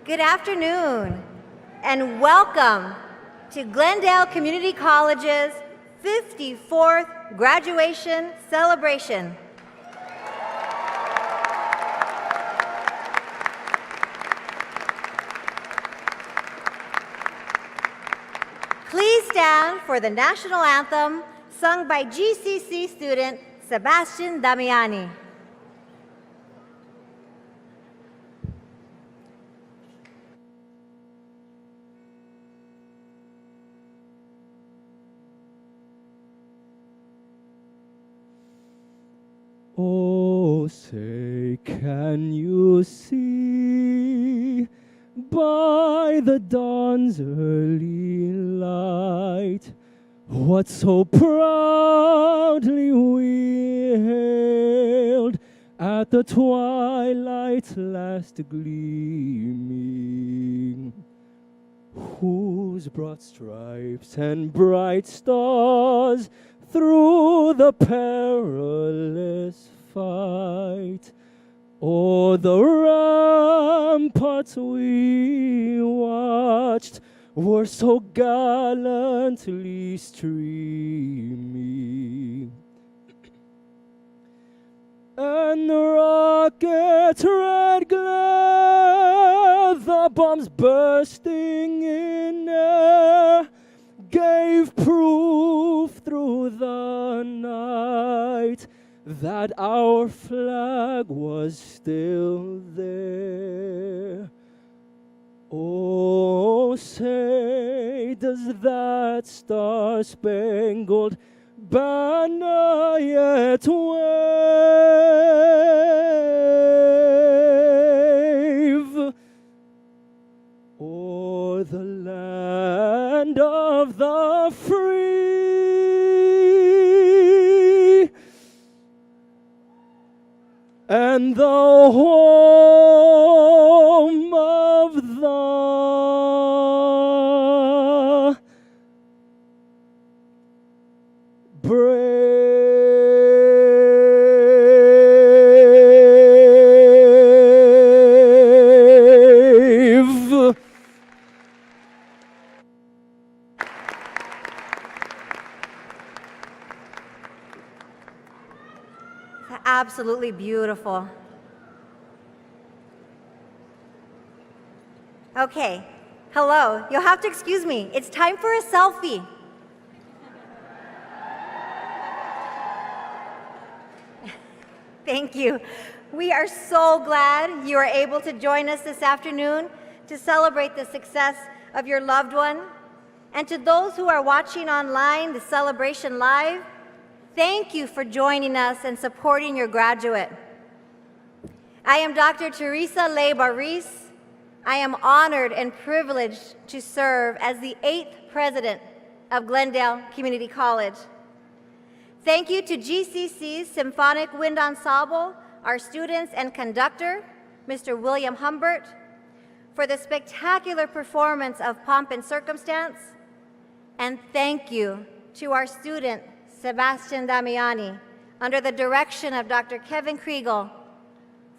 Good afternoon, and welcome to Glendale Community College's 54th graduation celebration. Please stand for the national anthem sung by GCC student Sebastian Damiani. Oh, say, can you see by the dawn's early light what so proudly we hailed at the twilight's last gleaming, whose broad stripes and bright stars through the perilous fight o'er the ramparts we watched were so gallantly streaming. And the rocket's red glare, the bombs bursting in air, gave proof through the night that our flag was still there. Oh, say, does that star-spangled banner yet wave o'er the land of the free and the home of the brave? Absolutely beautiful. Okay, hello, you'll have to excuse me. It's time for a selfie. Thank you. We are so glad you are able to join us this afternoon to celebrate the success of your loved one. And to those who are watching online the celebration live, thank you for joining us and supporting your graduate. I am Dr. Teresa Ley-Barris. I am honored and privileged to serve as the 8th president of Glendale Community College. Thank you to GCC's Symphonic Wind Ensemble, our students and conductor, Mr. William Humbert, for the spectacular performance of Pomp and Circumstance. And thank you to our student, Sebastian Damiani, under the direction of Dr. Kevin Kriegel,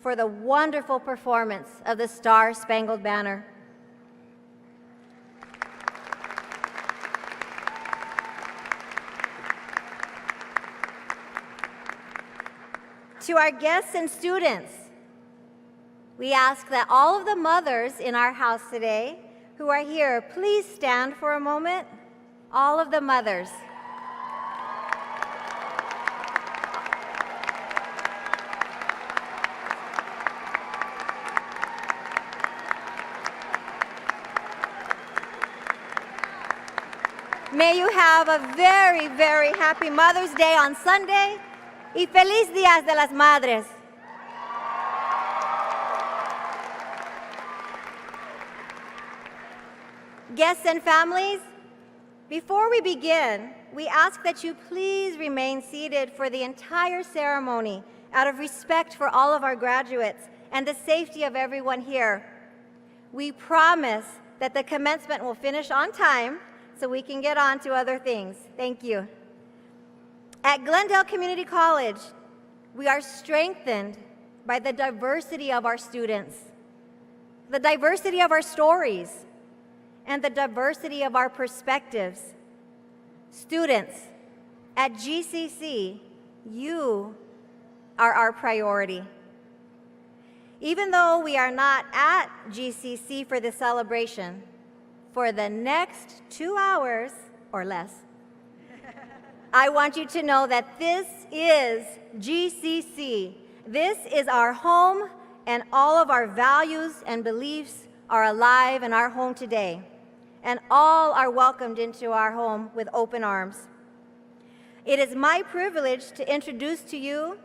for the wonderful performance of the Star-Spangled Banner. To our guests and students, we ask that all of the mothers in our house today who are here, please stand for a moment. All of the mothers. May you have a very, very happy Mother's Day on Sunday y feliz Días de las Madres. Guests and families, before we begin, we ask that you please remain seated for the entire ceremony out of respect for all of our graduates and the safety of everyone here. We promise that the commencement will finish on time so we can get on to other things. Thank you. At Glendale Community College, we are strengthened by the diversity of our students. the diversity of our stories, and the diversity of our perspectives. Students, at GCC, you are our priority. Even though we are not at GCC for the celebration, for the next 2 hours or less, I want you to know that this is GCC. This is our home, and all of our values and beliefs are alive in our home today. And all are welcomed into our home with open arms. It is my privilege to introduce to you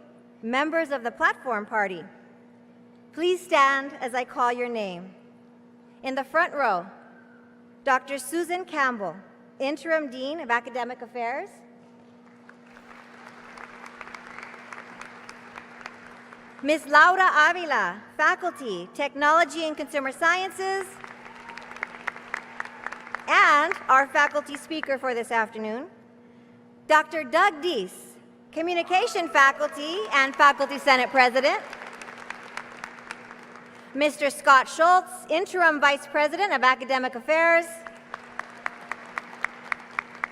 members of the platform party. Please stand as I call your name. In the front row, Dr. Susan Campbell, Interim Dean of Academic Affairs. Ms. Laura Avila, Faculty, Technology and Consumer Sciences. And our faculty speaker for this afternoon, Dr. Doug Deese, Communication Faculty and Faculty Senate President. Mr. Scott Schultz, Interim Vice President of Academic Affairs.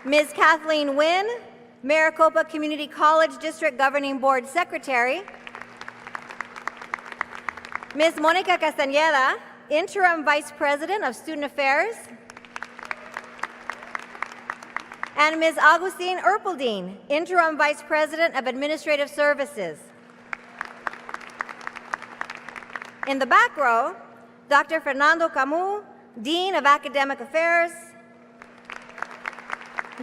Ms. Kathleen Wynn, Maricopa Community College District Governing Board Secretary. Ms. Monica Castañeda, Interim Vice President of Student Affairs. And Ms. Augustine Erpeldine, Interim Vice President of Administrative Services. In the back row, Dr. Fernando Camus, Dean of Academic Affairs.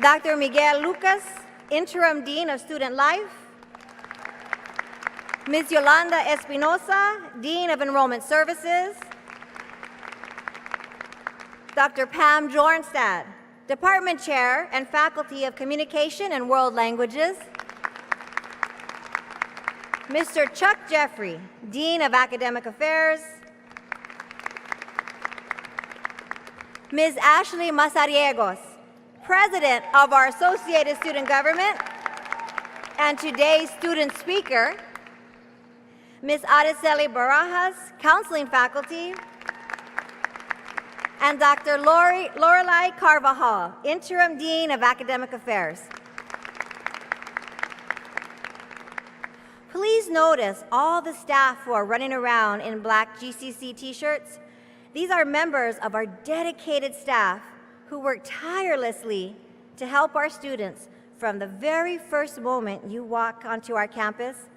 Dr. Miguel Lucas, Interim Dean of Student Life. Ms. Yolanda Espinosa, Dean of Enrollment Services. Dr. Pam Jornstad, Department Chair and Faculty of Communication and World Languages. Mr. Chuck Jeffrey, Dean of Academic Affairs. Ms. Ashley Mazariegos, President of our Associated Student Government and today's student speaker. Ms. Araceli Barajas, Counseling Faculty. And Dr. Lorelei Carvajal, Interim Dean of Academic Affairs. Please notice all the staff who are running around in black GCC t-shirts. These are members of our dedicated staff who work tirelessly to help our students from the very first moment you walk onto our campus.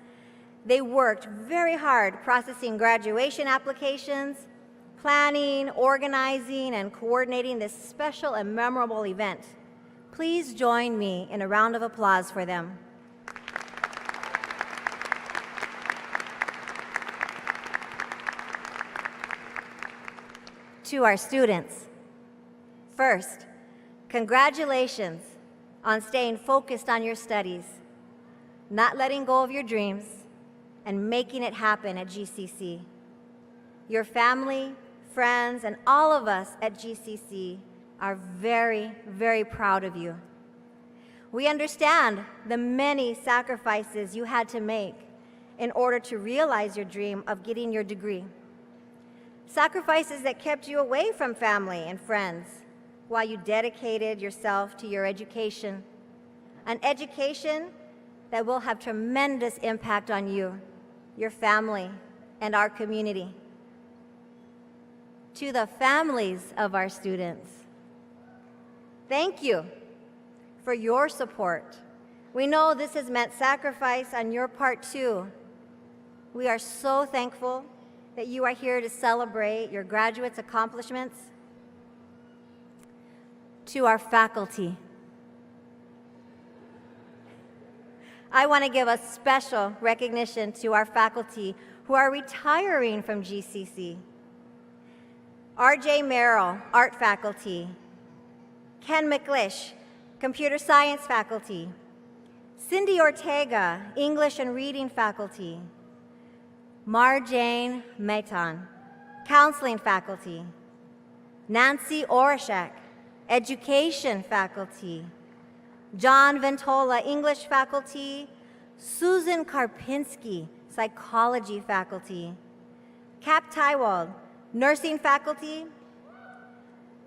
They worked very hard processing graduation applications, planning, organizing, and coordinating this special and memorable event. Please join me in a round of applause for them. To our students, first, congratulations on staying focused on your studies, not letting go of your dreams, and making it happen at GCC. Your family, friends, and all of us at GCC are very, very proud of you. We understand the many sacrifices you had to make in order to realize your dream of getting your degree. Sacrifices that kept you away from family and friends while you dedicated yourself to your education, an education that will have tremendous impact on you, your family, and our community. To the families of our students, thank you for your support. We know this has meant sacrifice on your part too. We are so thankful that you are here to celebrate your graduates' accomplishments. To our faculty, I want to give a special recognition to our faculty who are retiring from GCC. R.J. Merrill, Art Faculty. Ken McLish, Computer Science Faculty. Cindy Ortega, English and Reading Faculty. Marjane Maitan, Counseling Faculty. Nancy Orashak, Education Faculty. John Ventola, English Faculty. Susan Karpinski, Psychology Faculty. Cap Tywald, nursing faculty,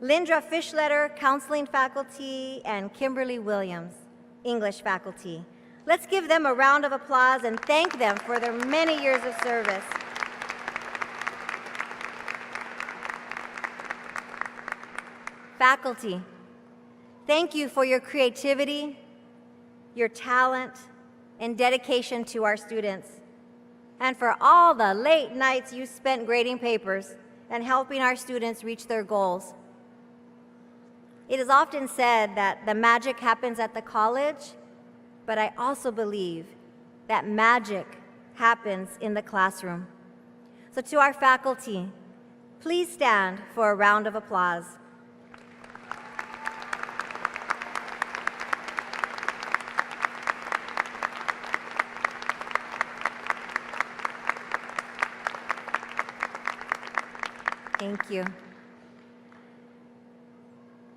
Lindra Fischletter, counseling faculty, and Kimberly Williams, English faculty. Let's give them a round of applause and thank them for their many years of service. Faculty, thank you for your creativity, your talent, and dedication to our students, and for all the late nights you spent grading papers and helping our students reach their goals. It is often said that the magic happens at the college, but I also believe that magic happens in the classroom. So to our faculty, please stand for a round of applause. Thank you.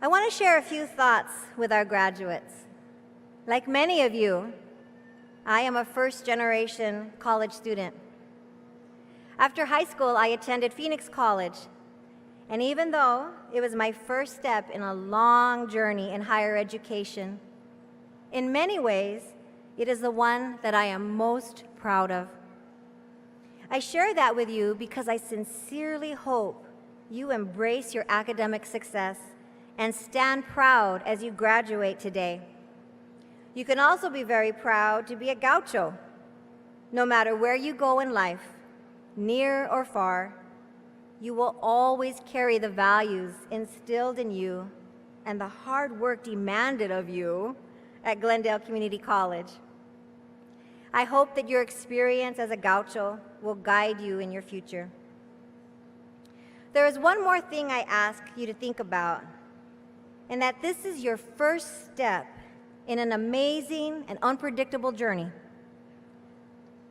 I want to share a few thoughts with our graduates. Like many of you, I am a first-generation college student. After high school, I attended Phoenix College, and even though it was my first step in a long journey in higher education, in many ways, it is the one that I am most proud of. I share that with you because I sincerely hope you embrace your academic success and stand proud as you graduate today. You can also be very proud to be a gaucho. No matter where you go in life, near or far, you will always carry the values instilled in you and the hard work demanded of you at Glendale Community College. I hope that your experience as a gaucho will guide you in your future. There is one more thing I ask you to think about, and that this is your first step in an amazing and unpredictable journey.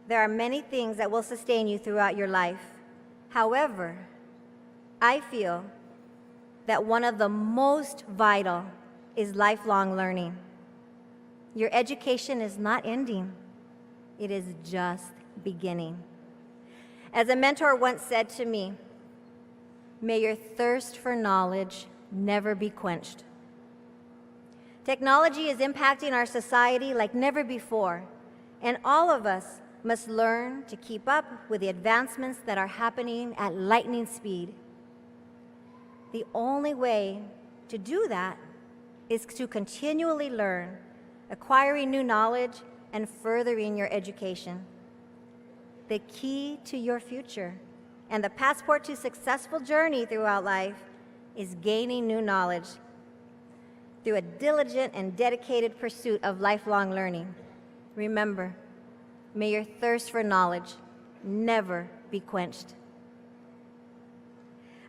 There are many things that will sustain you throughout your life. However, I feel that one of the most vital is lifelong learning. Your education is not ending. It is just beginning. As a mentor once said to me, "May your thirst for knowledge never be quenched." Technology is impacting our society like never before, and all of us must learn to keep up with the advancements that are happening at lightning speed. The only way to do that is to continually learn, acquiring new knowledge, and furthering your education. The key to your future and the passport to successful journey throughout life is gaining new knowledge through a diligent and dedicated pursuit of lifelong learning. Remember, may your thirst for knowledge never be quenched.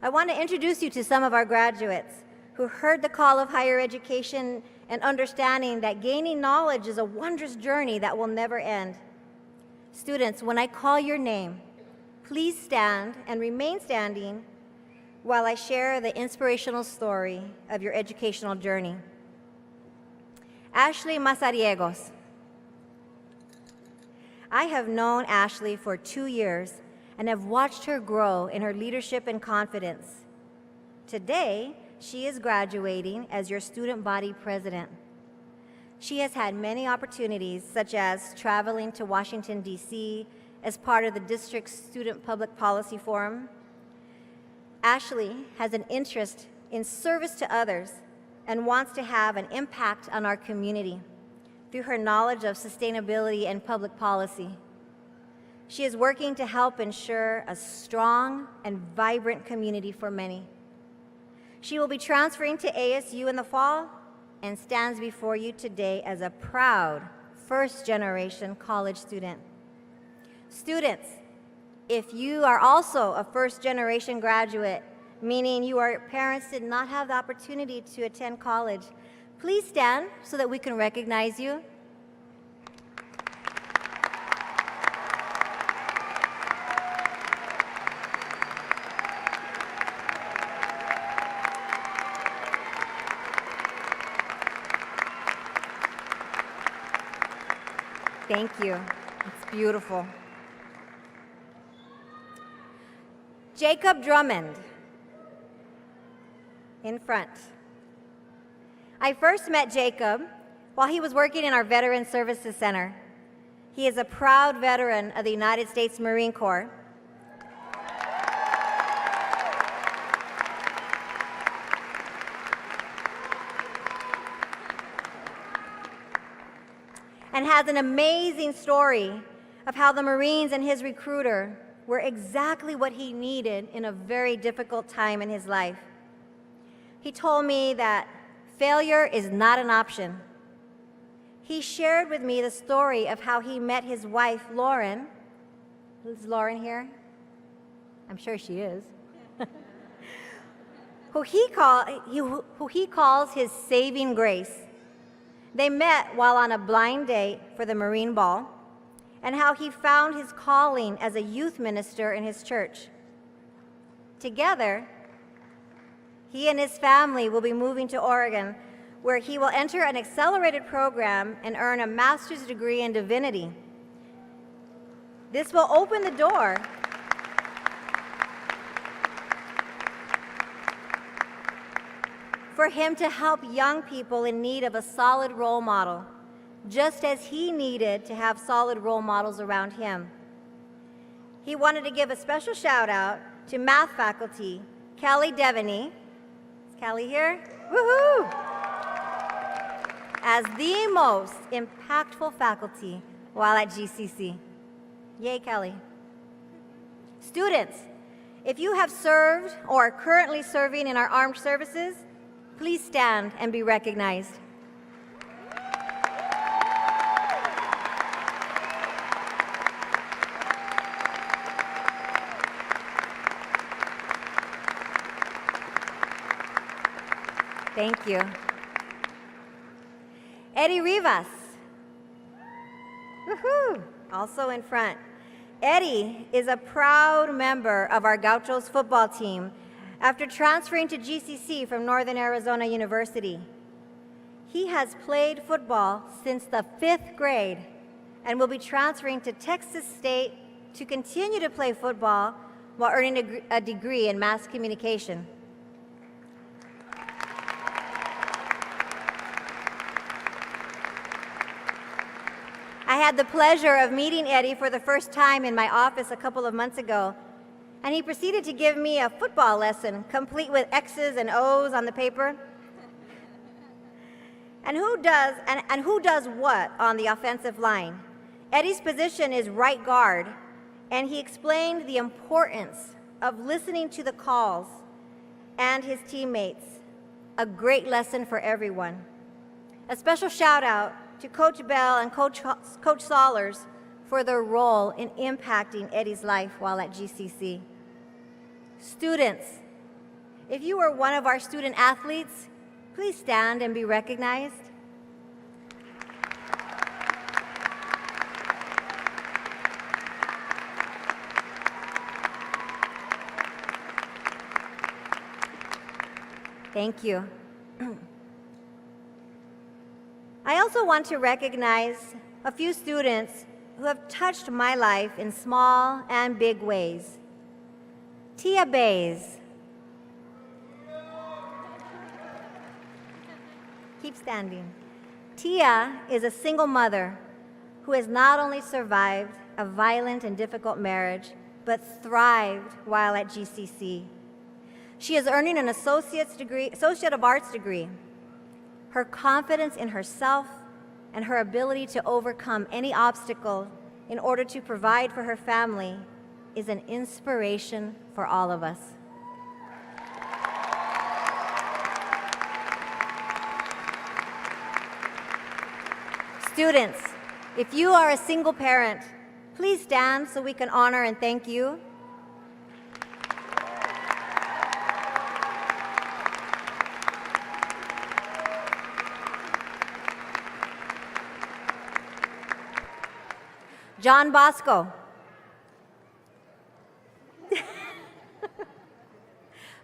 I want to introduce you to some of our graduates who heard the call of higher education and understanding that gaining knowledge is a wondrous journey that will never end. Students, when I call your name, please stand and remain standing while I share the inspirational story of your educational journey. Ashley Mazariegos. I have known Ashley for 2 years and have watched her grow in her leadership and confidence. Today, she is graduating as your student body president. She has had many opportunities, such as traveling to Washington, D.C., as part of the district's Student Public Policy Forum. Ashley has an interest in service to others and wants to have an impact on our community through her knowledge of sustainability and public policy. She is working to help ensure a strong and vibrant community for many. She will be transferring to ASU in the fall and stands before you today as a proud first-generation college student. Students, if you are also a first-generation graduate, meaning your parents did not have the opportunity to attend college, please stand so that we can recognize you. Thank you. It's beautiful. Jacob Drummond, in front. I first met Jacob while he was working in our Veteran Services Center. He is a proud veteran of the United States Marine Corps. And has an amazing story of how the Marines and his recruiter were exactly what he needed in a very difficult time in his life. He told me that failure is not an option. He shared with me the story of how he met his wife, Lauren. Is Lauren here? I'm sure she is. who he calls his saving grace. They met while on a blind date for the Marine Ball, and how he found his calling as a youth minister in his church. Together, he and his family will be moving to Oregon, where he will enter an accelerated program and earn a master's degree in divinity. This will open the door for him to help young people in need of a solid role model, just as he needed to have solid role models around him. He wanted to give a special shout out to math faculty, Kelly Devaney. Is Kelly here? Woohoo! As the most impactful faculty while at GCC. Yay, Kelly. Students, if you have served or are currently serving in our armed services, please stand and be recognized. Thank you. Eddie Rivas. Woohoo! Also in front. Eddie is a proud member of our Gauchos football team after transferring to GCC from Northern Arizona University. He has played football since the 5th grade and will be transferring to Texas State to continue to play football while earning a degree in mass communication. I had the pleasure of meeting Eddie for the first time in my office a couple of months ago, and he proceeded to give me a football lesson, complete with X's and O's on the paper. And who does what on the offensive line? Eddie's position is right guard, and he explained the importance of listening to the calls and his teammates. A great lesson for everyone. A special shout out to Coach Bell and Coach Sollers for their role in impacting Eddie's life while at GCC. Students, if you are one of our student athletes, please stand and be recognized. Thank you. I also want to recognize a few students who have touched my life in small and big ways. Tia Bays. Keep standing. Tia is a single mother who has not only survived a violent and difficult marriage, but thrived while at GCC. She is earning an Associate of Arts degree. Her confidence in herself and her ability to overcome any obstacle in order to provide for her family is an inspiration for all of us. Students, if you are a single parent, please stand so we can honor and thank you. John Bosco.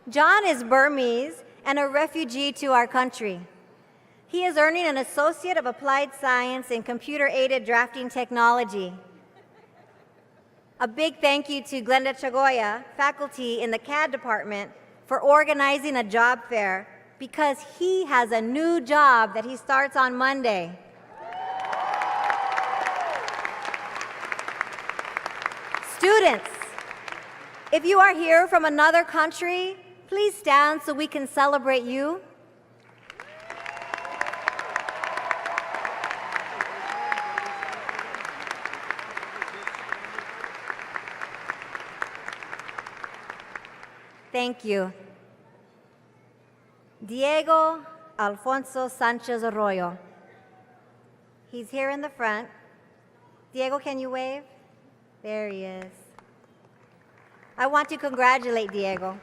John is Burmese and a refugee to our country. He is earning an Associate of Applied Science in Computer-Aided Drafting Technology. A big thank you to Glenda Chagoya, faculty in the CAD department, for organizing a job fair because he has a new job that he starts on Monday. Students, if you are here from another country, please stand so we can celebrate you. Thank you. Diego Alfonso Sanchez Arroyo. He's here in the front. Diego, can you wave? There he is. I want to congratulate Diego.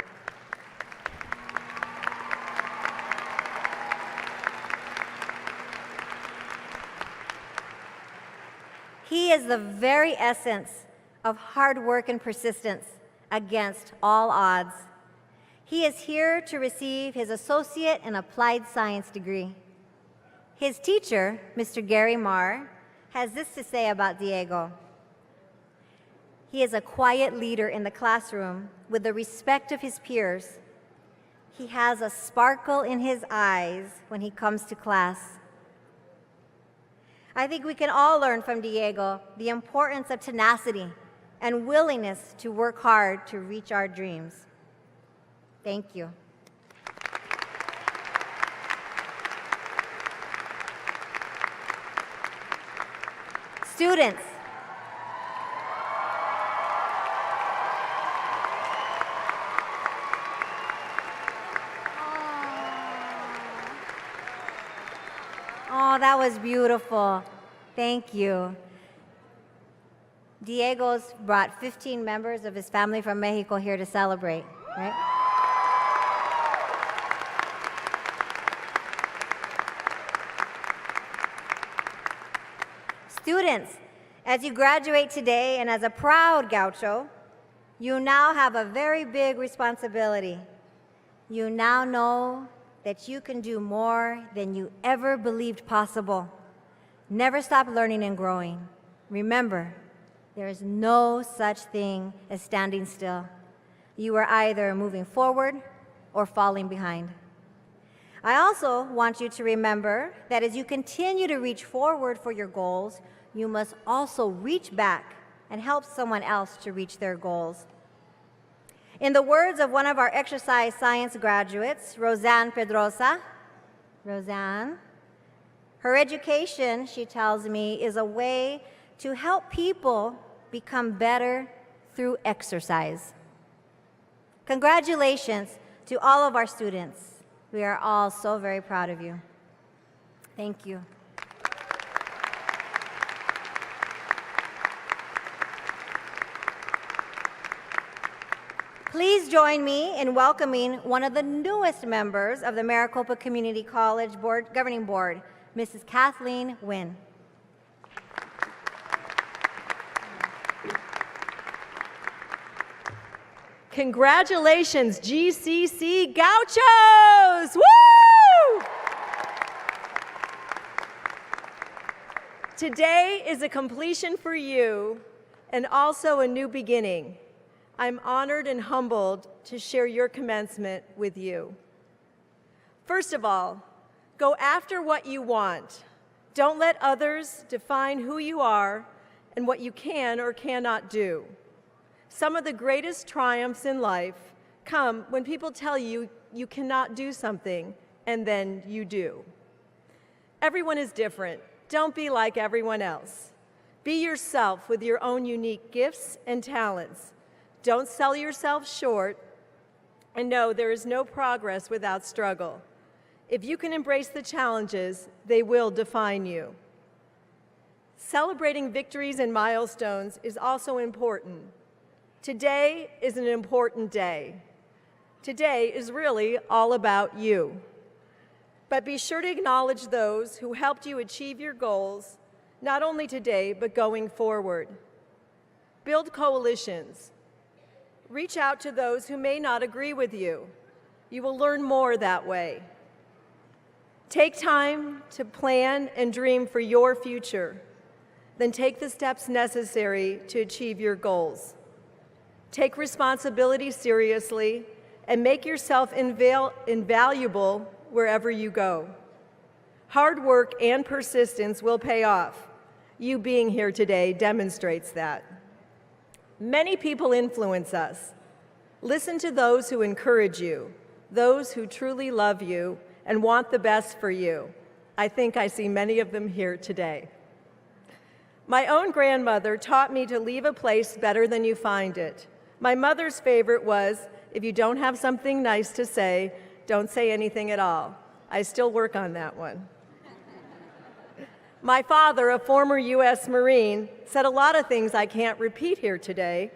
He is the very essence of hard work and persistence against all odds. He is here to receive his associate in applied science degree. His teacher, Mr. Gary Marr, has this to say about Diego. He is a quiet leader in the classroom with the respect of his peers. He has a sparkle in his eyes when he comes to class. I think we can all learn from Diego the importance of tenacity and willingness to work hard to reach our dreams. Thank you. Students, oh, that was beautiful. Thank you. Diego's brought 15 members of his family from Mexico here to celebrate, right? Students, as you graduate today and as a proud gaucho, you now have a very big responsibility. You now know that you can do more than you ever believed possible. Never stop learning and growing. Remember, there is no such thing as standing still. You are either moving forward or falling behind. I also want you to remember that as you continue to reach forward for your goals, you must also reach back and help someone else to reach their goals. In the words of one of our exercise science graduates, Roseanne Pedrosa, Roseanne, her education, she tells me, is a way to help people become better through exercise. Congratulations to all of our students. We are all so very proud of you. Thank you. Please join me in welcoming one of the newest members of the Maricopa Community College Governing Board, Mrs. Kathleen Wynn. Congratulations, GCC Gauchos! Woo! Today is a completion for you and also a new beginning. I'm honored and humbled to share your commencement with you. First of all, go after what you want. Don't let others define who you are and what you can or cannot do. Some of the greatest triumphs in life come when people tell you you cannot do something, and then you do. Everyone is different. Don't be like everyone else. Be yourself with your own unique gifts and talents. Don't sell yourself short, and know there is no progress without struggle. If you can embrace the challenges, they will define you. Celebrating victories and milestones is also important. Today is an important day. Today is really all about you. But be sure to acknowledge those who helped you achieve your goals, not only today, but going forward. Build coalitions. Reach out to those who may not agree with you. You will learn more that way. Take time to plan and dream for your future. then take the steps necessary to achieve your goals. Take responsibility seriously and make yourself invaluable wherever you go. Hard work and persistence will pay off. You being here today demonstrates that. Many people influence us. Listen to those who encourage you, those who truly love you and want the best for you. I think I see many of them here today. My own grandmother taught me to leave a place better than you find it. My mother's favorite was, if you don't have something nice to say, don't say anything at all. I still work on that one. My father, a former U.S. Marine, said a lot of things I can't repeat here today.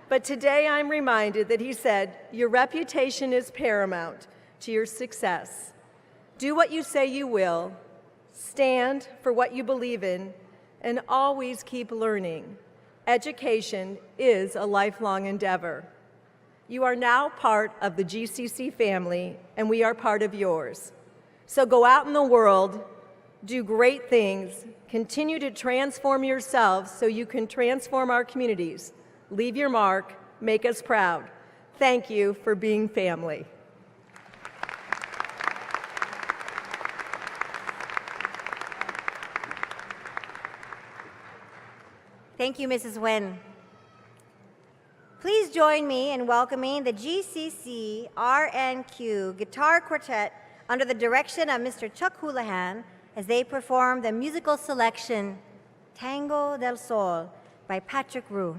But today I'm reminded that he said, your reputation is paramount to your success. Do what you say you will, stand for what you believe in, and always keep learning. Education is a lifelong endeavor. You are now part of the GCC family, and we are part of yours. So go out in the world, do great things, continue to transform yourselves so you can transform our communities. Leave your mark, make us proud. Thank you for being family. Thank you, Mrs. Nguyen. Please join me in welcoming the GCC RNQ Guitar Quartet under the direction of Mr. Chuck Houlihan as they perform the musical selection Tango del Sol by Patrick Rue.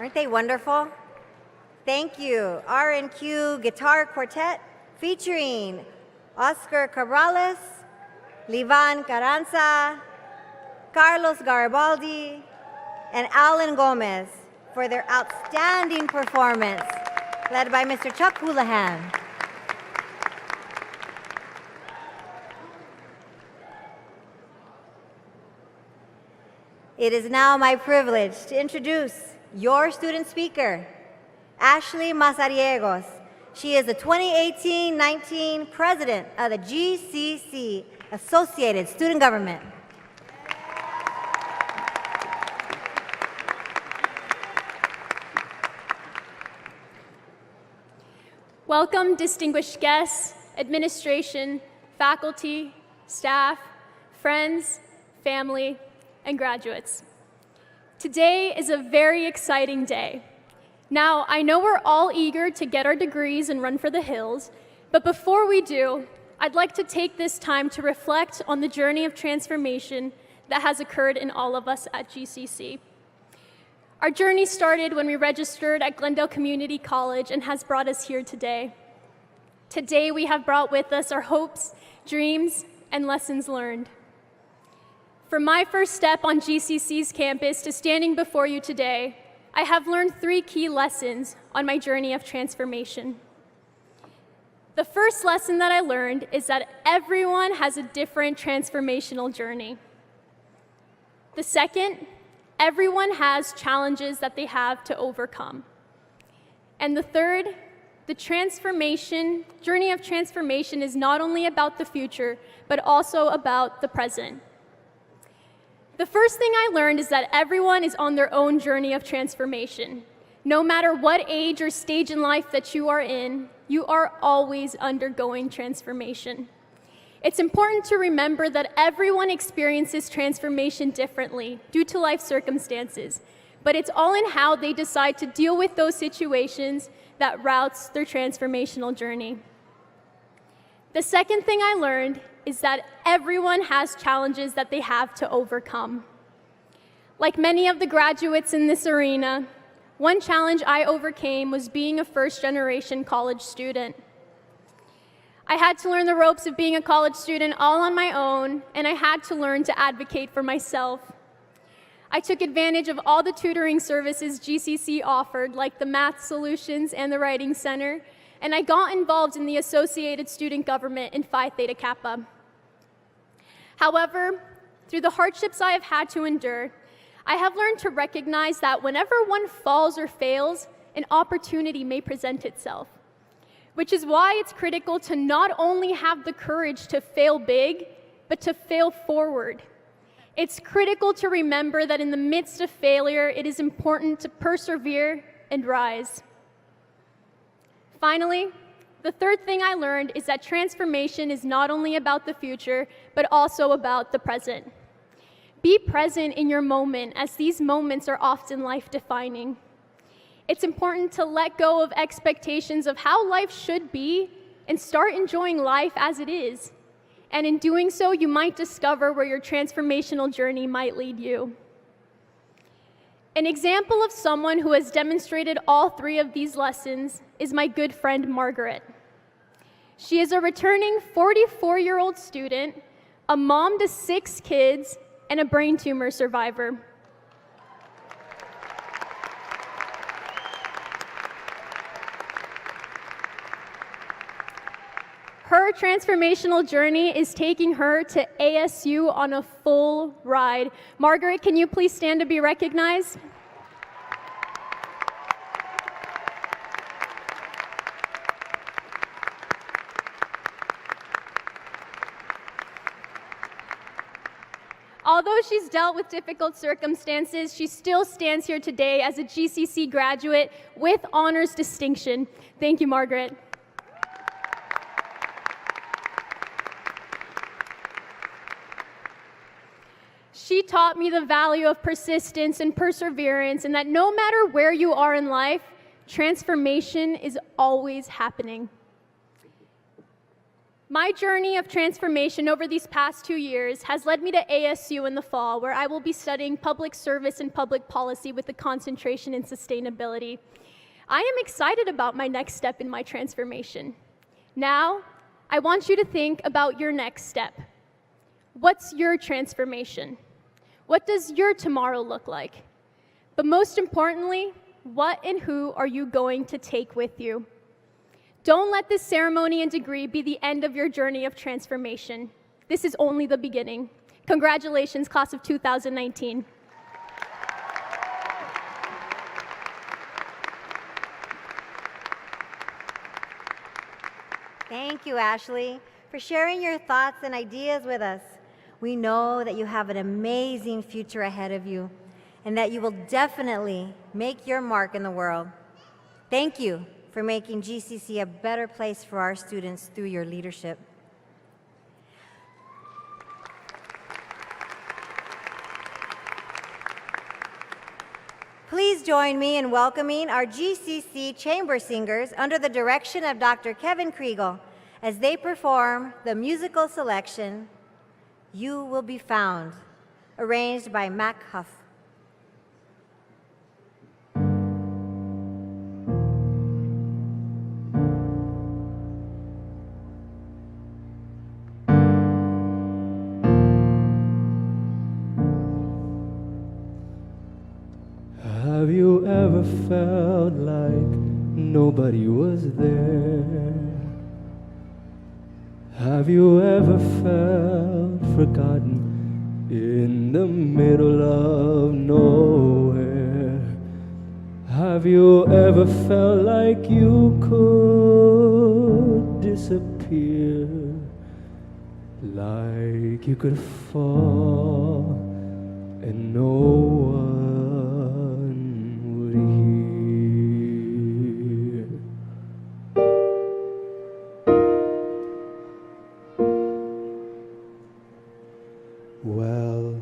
Aren't they wonderful? Thank you. R&Q Guitar Quartet featuring Oscar Cabrales, Livan Carranza, Carlos Garibaldi, and Alan Gomez for their outstanding performance, led by Mr. Chuck Houlihan. It is now my privilege to introduce your student speaker, Ashley Mazariegos. She is the 2018-19 president of the GCC, Associated Student Government. Welcome, distinguished guests, administration, faculty, staff, friends, family, and graduates. Today is a very exciting day. Now, I know we're all eager to get our degrees and run for the hills, but before we do, I'd like to take this time to reflect on the journey of transformation that has occurred in all of us at GCC. Our journey started when we registered at Glendale Community College and has brought us here today. Today, we have brought with us our hopes, dreams, and lessons learned. From my first step on GCC's campus to standing before you today, I have learned 3 key lessons on my journey of transformation. The first lesson that I learned is that everyone has a different transformational journey. The second, everyone has challenges that they have to overcome. And the third, the journey of transformation is not only about the future, but also about the present. The first thing I learned is that everyone is on their own journey of transformation. No matter what age or stage in life that you are in, you are always undergoing transformation. It's important to remember that everyone experiences transformation differently due to life circumstances, but it's all in how they decide to deal with those situations that routes their transformational journey. The second thing I learned is that everyone has challenges that they have to overcome. Like many of the graduates in this arena, one challenge I overcame was being a first-generation college student. I had to learn the ropes of being a college student all on my own, and I had to learn to advocate for myself. I took advantage of all the tutoring services GCC offered, like the Math Solutions and the Writing Center, and I got involved in the Associated Student Government in Phi Theta Kappa. However, through the hardships I have had to endure, I have learned to recognize that whenever one falls or fails, an opportunity may present itself, which is why it's critical to not only have the courage to fail big, but to fail forward. It's critical to remember that in the midst of failure, it is important to persevere and rise. Finally, the third thing I learned is that transformation is not only about the future, but also about the present. Be present in your moment, as these moments are often life-defining. It's important to let go of expectations of how life should be and start enjoying life as it is. And in doing so, you might discover where your transformational journey might lead you. An example of someone who has demonstrated all 3 of these lessons is my good friend Margaret. She is a returning 44-year-old student, a mom to 6 kids, and a brain tumor survivor. Her transformational journey is taking her to ASU on a full ride. Margaret, can you please stand to be recognized? Although she's dealt with difficult circumstances, she still stands here today as a GCC graduate with honors distinction. Thank you, Margaret. She taught me the value of persistence and perseverance, and that no matter where you are in life, transformation is always happening. My journey of transformation over these past 2 years has led me to ASU in the fall, where I will be studying public service and public policy with a concentration in sustainability. I am excited about my next step in my transformation. Now, I want you to think about your next step. What's your transformation? What does your tomorrow look like? But most importantly, what and who are you going to take with you? Don't let this ceremony and degree be the end of your journey of transformation. This is only the beginning. Congratulations, class of 2019. Thank you, Ashley, for sharing your thoughts and ideas with us. We know that you have an amazing future ahead of you and that you will definitely make your mark in the world. Thank you for making GCC a better place for our students through your leadership. Please join me in welcoming our GCC Chamber Singers under the direction of Dr. Kevin Kriegel as they perform the musical selection, You Will Be Found, arranged by Mac Huff. Have you ever felt like nobody was there? Have you ever felt forgotten in the middle of nowhere? Have you ever felt like you could disappear? Like you could fall and no one would hear? Well,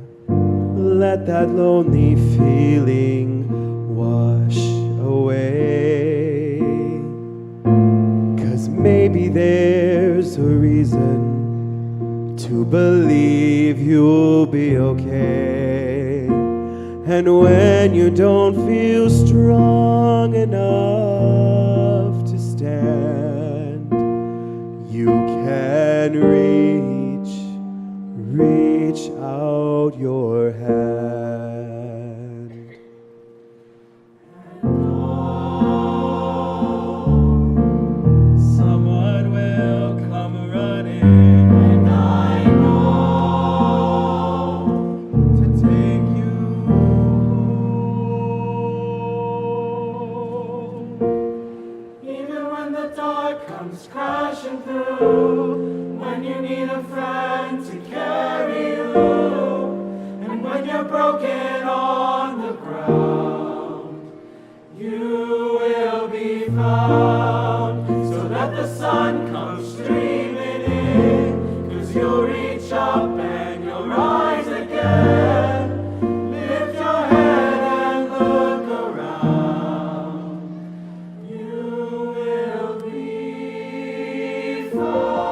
let that lonely feeling wash away, 'cause maybe there's a reason to believe you'll be okay. And when you don't feel strong enough to stand, you can reach out your hand. Someone will come running, and I know to take you home. Even when the dark comes crashing through, when you need a friend to carry you, and when you're broken on the ground, you will be found, so that the sun comes streaming in, 'cause you'll reach up and you'll rise again. Lift your head and look around, you will be found.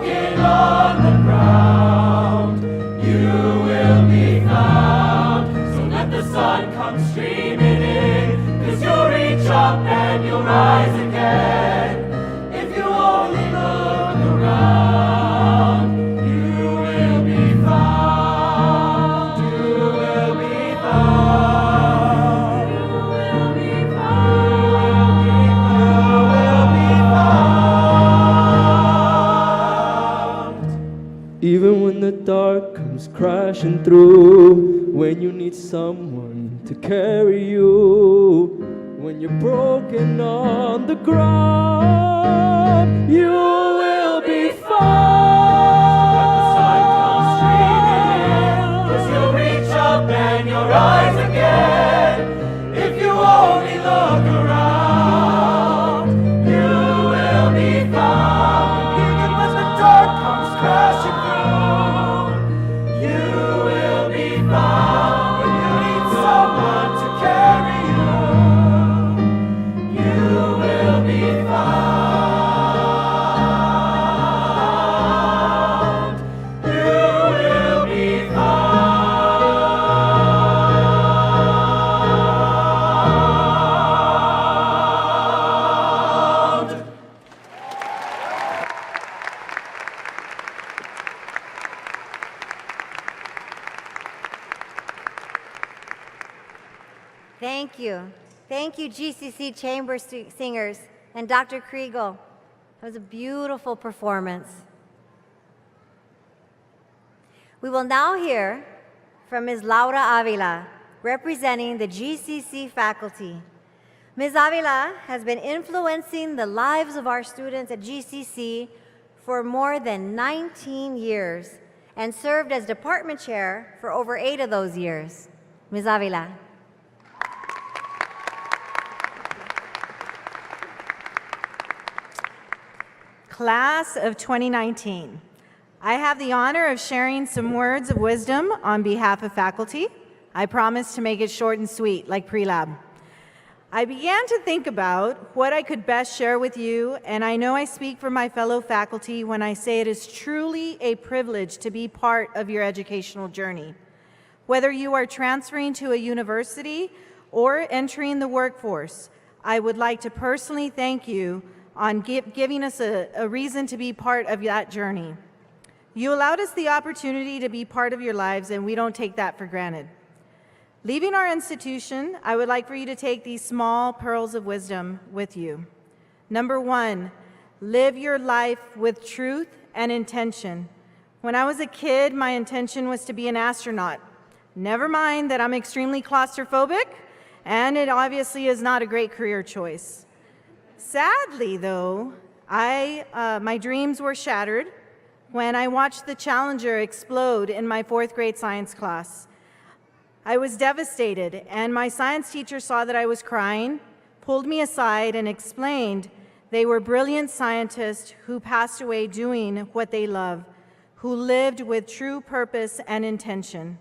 broken on the ground, you will be found. So let the sun come streaming in, 'cause you'll reach up and you'll rise again. If you only look around, you will be found. You will be found. You will be found. You will be found. Even when the dark comes crashing through, when you need someone to carry you, when you're broken on the ground, you will be found. Let the sun come streaming in, 'cause you'll reach up and you'll rise again. If you only look around, you will be found. Even when the dark comes crashing through, you will be found. When you need someone to carry you, you will be found. You will be found. Thank you. Thank you, GCC Chamber Singers and Dr. Kriegel. That was a beautiful performance. We will now hear from Ms. Laura Avila, representing the GCC faculty. Ms. Avila has been influencing the lives of our students at GCC for more than 19 years and served as department chair for over 8 of those years. Ms. Avila. Class of 2019, I have the honor of sharing some words of wisdom on behalf of faculty. I promise to make it short and sweet, like pre-lab. I began to think about what I could best share with you, and I know I speak for my fellow faculty when I say it is truly a privilege to be part of your educational journey. Whether you are transferring to a university or entering the workforce, I would like to personally thank you on giving us a reason to be part of that journey. You allowed us the opportunity to be part of your lives, and we don't take that for granted. Leaving our institution, I would like for you to take these small pearls of wisdom with you. Number 1, live your life with truth and intention. When I was a kid, my intention was to be an astronaut. Never mind that I'm extremely claustrophobic, and it obviously is not a great career choice. Sadly, though, my dreams were shattered when I watched the Challenger explode in my 4th grade science class. I was devastated, and my science teacher saw that I was crying, pulled me aside, and explained they were brilliant scientists who passed away doing what they love, who lived with true purpose and intention.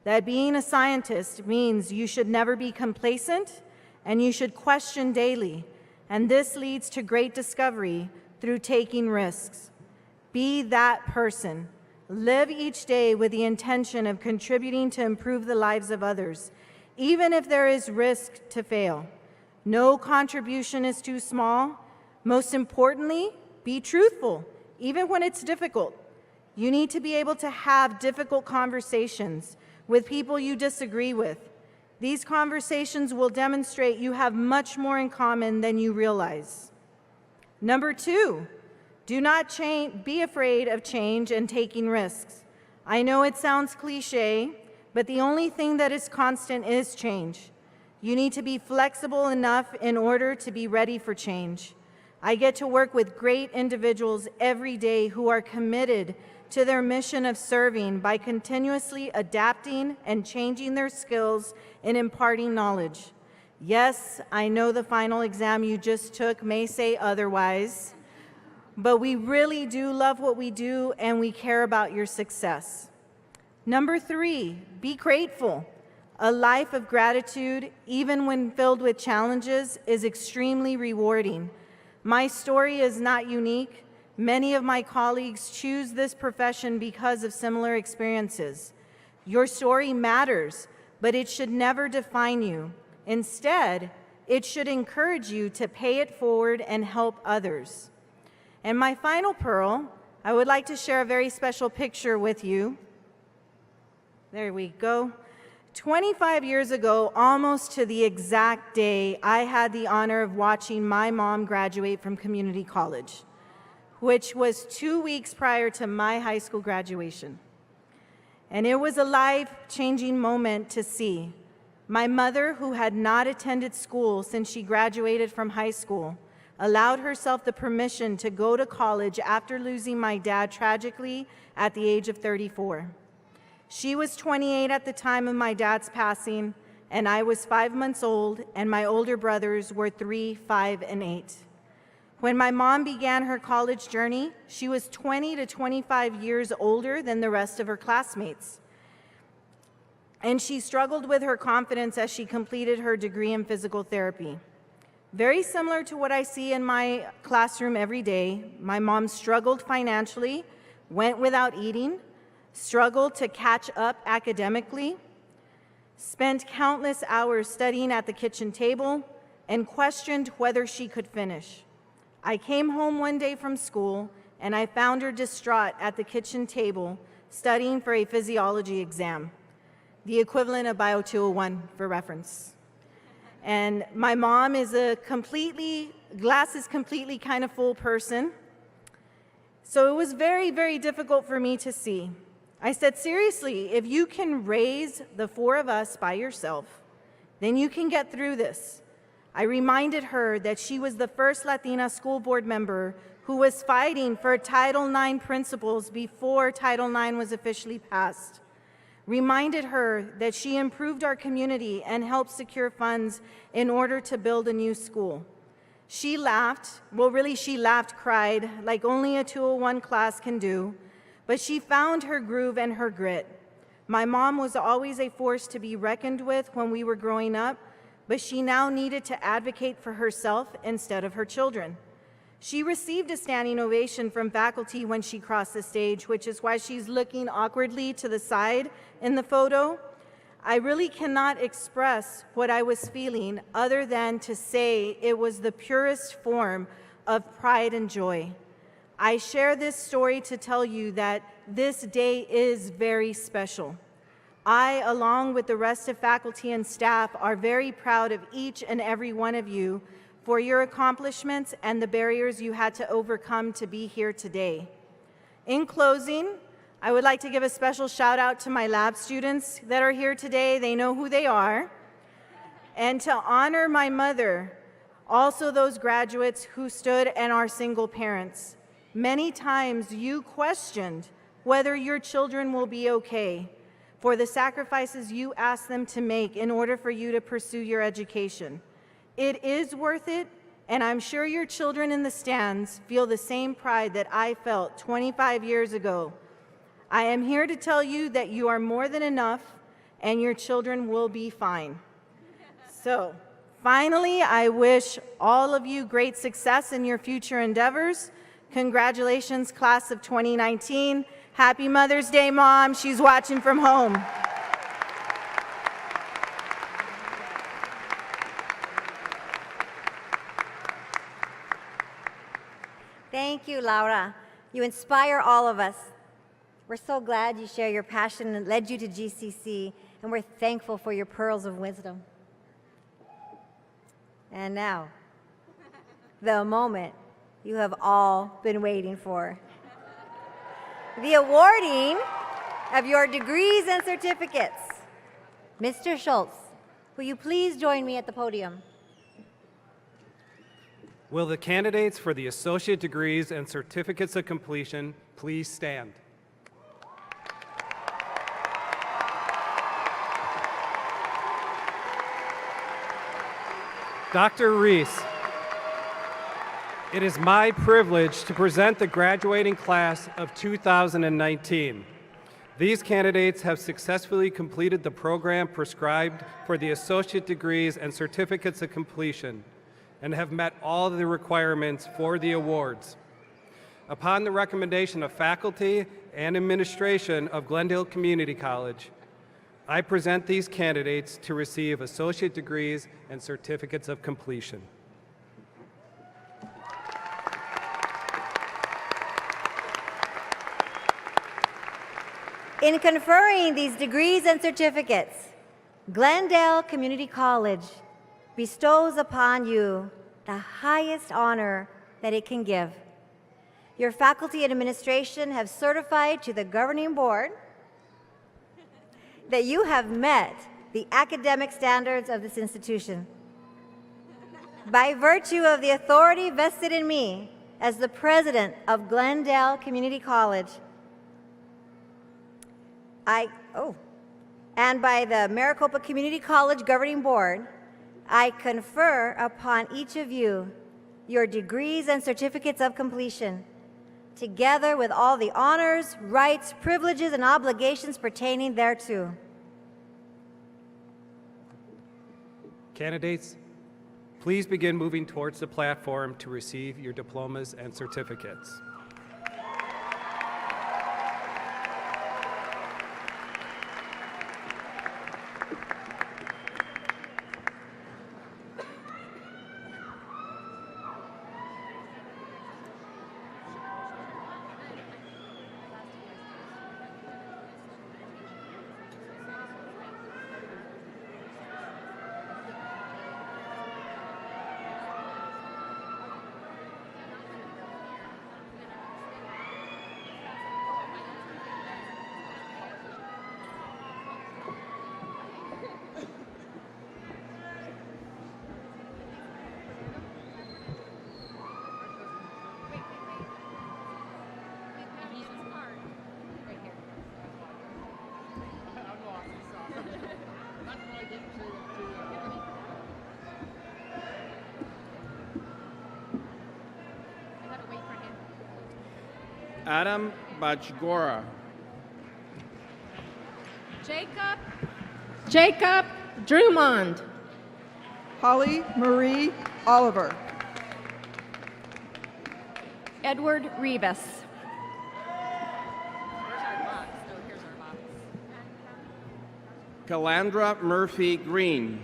That being a scientist means you should never be complacent, and you should question daily. And this leads to great discovery through taking risks. Be that person. Live each day with the intention of contributing to improve the lives of others, even if there is risk to fail. No contribution is too small. Most importantly, be truthful, even when it's difficult. You need to be able to have difficult conversations with people you disagree with. These conversations will demonstrate you have much more in common than you realize. Number 2, do not be afraid of change and taking risks. I know it sounds cliche, but the only thing that is constant is change. You need to be flexible enough in order to be ready for change. I get to work with great individuals every day who are committed to their mission of serving by continuously adapting and changing their skills in imparting knowledge. Yes, I know the final exam you just took may say otherwise, but we really do love what we do and we care about your success. Number 3, be grateful. A life of gratitude, even when filled with challenges, is extremely rewarding. My story is not unique. Many of my colleagues choose this profession because of similar experiences. Your story matters, but it should never define you. Instead, it should encourage you to pay it forward and help others. And my final pearl, I would like to share a very special picture with you. There we go. 25 years ago, almost to the exact day, I had the honor of watching my mom graduate from community college, which was 2 weeks prior to my high school graduation. And it was a life-changing moment to see. My mother, who had not attended school since she graduated from high school, allowed herself the permission to go to college after losing my dad tragically at the age of 34. She was 28 at the time of my dad's passing, and I was 5 months old, and my older brothers were 3, 5, and 8. When my mom began her college journey, she was 20 to 25 years older than the rest of her classmates. And she struggled with her confidence as she completed her degree in physical therapy. Very similar to what I see in my classroom every day, my mom struggled financially, went without eating, struggled to catch up academically, spent countless hours studying at the kitchen table, and questioned whether she could finish. I came home one day from school, and I found her distraught at the kitchen table studying for a physiology exam, the equivalent of Bio 201 for reference. And my mom is a glasses completely kind of full person, so it was very, very difficult for me to see. I said, seriously, if you can raise the 4 of us by yourself, then you can get through this. I reminded her that she was the first Latina school board member who was fighting for Title IX principles before Title IX was officially passed. Reminded her that she improved our community and helped secure funds in order to build a new school. She laughed, well really she laughed, cried, like only a 201 class can do, but she found her groove and her grit. My mom was always a force to be reckoned with when we were growing up, but she now needed to advocate for herself instead of her children. She received a standing ovation from faculty when she crossed the stage, which is why she's looking awkwardly to the side in the photo. I really cannot express what I was feeling other than to say it was the purest form of pride and joy. I share this story to tell you that this day is very special. I, along with the rest of faculty and staff, are very proud of each and every one of you for your accomplishments and the barriers you had to overcome to be here today. In closing, I would like to give a special shout out to my lab students that are here today. They know who they are. And to honor my mother, also those graduates who stood and are single parents. Many times you questioned whether your children will be okay for the sacrifices you asked them to make in order for you to pursue your education. It is worth it, and I'm sure your children in the stands feel the same pride that I felt 25 years ago. I am here to tell you that you are more than enough, and your children will be fine. So, finally, I wish all of you great success in your future endeavors. Congratulations, class of 2019. Happy Mother's Day, Mom. She's watching from home. Thank you, Laura. You inspire all of us. We're so glad you share your passion that led you to GCC, and we're thankful for your pearls of wisdom. And now, the moment you have all been waiting for. The awarding of your degrees and certificates. Mr. Schultz, will you please join me at the podium? Will the candidates for the associate degrees and certificates of completion please stand? Dr. Reese, it is my privilege to present the graduating class of 2019. These candidates have successfully completed the program prescribed for the associate degrees and certificates of completion and have met all the requirements for the awards. Upon the recommendation of faculty and administration of Glendale Community College, I present these candidates to receive associate degrees and certificates of completion. In conferring these degrees and certificates, Glendale Community College bestows upon you the highest honor that it can give. Your faculty and administration have certified to the governing board that you have met the academic standards of this institution. By virtue of the authority vested in me as the president of Glendale Community College, and by the Maricopa Community College Governing Board, I confer upon each of you your degrees and certificates of completion, together with all the honors, rights, privileges, and obligations pertaining thereto. Candidates, please begin moving towards the platform to receive your diplomas and certificates. Adam Bajgora. Jacob Drummond. Holly Marie Oliver. Edward Rivas. Calandra Murphy Green.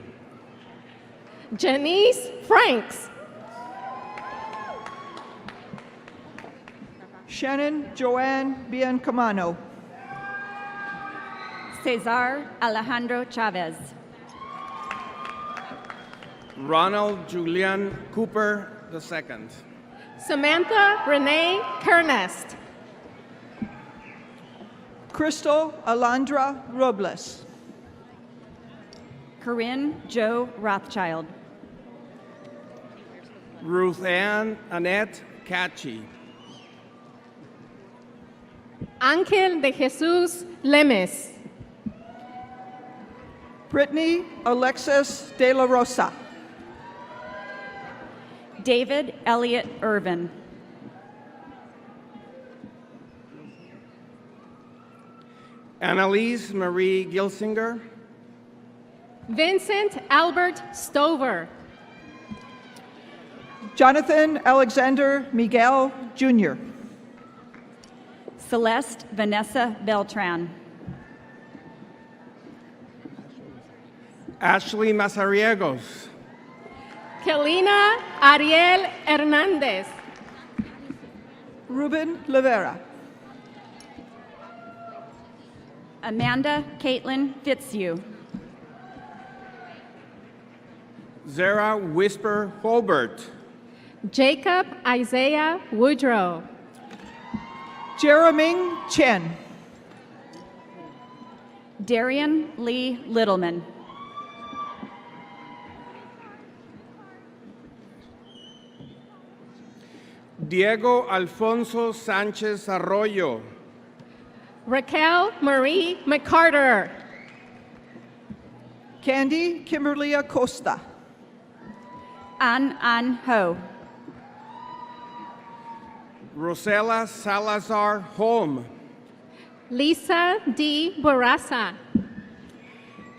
Janice Franks. Shannon Joanne Biancamano. Cesar Alejandro Chavez. Ronald Julian Cooper II. Samantha Renee Kernest. Crystal Alondra Robles. Corinne Joe Rothschild. Ruth Ann Annette Catchy. Ángel de Jesús Lemes. Brittany Alexis De La Rosa. David Elliott Irvin. Annalise Marie Gilsinger. Vincent Albert Stover. Jonathan Alexander Miguel Jr. Celeste Vanessa Beltran. Ashley Mazariegos. Kelina Ariel Hernandez. Ruben Rivera. Amanda Caitlin Fitzhugh. Zara Whisper Holbert. Jacob Isaiah Woodrow. Jereming Chen. Darian Lee Littleman. Diego Alfonso Sanchez Arroyo. Raquel Marie McCarter. Candy Kimberly Acosta. An Ho. Rosella Salazar Holm. Lisa D. Barraza.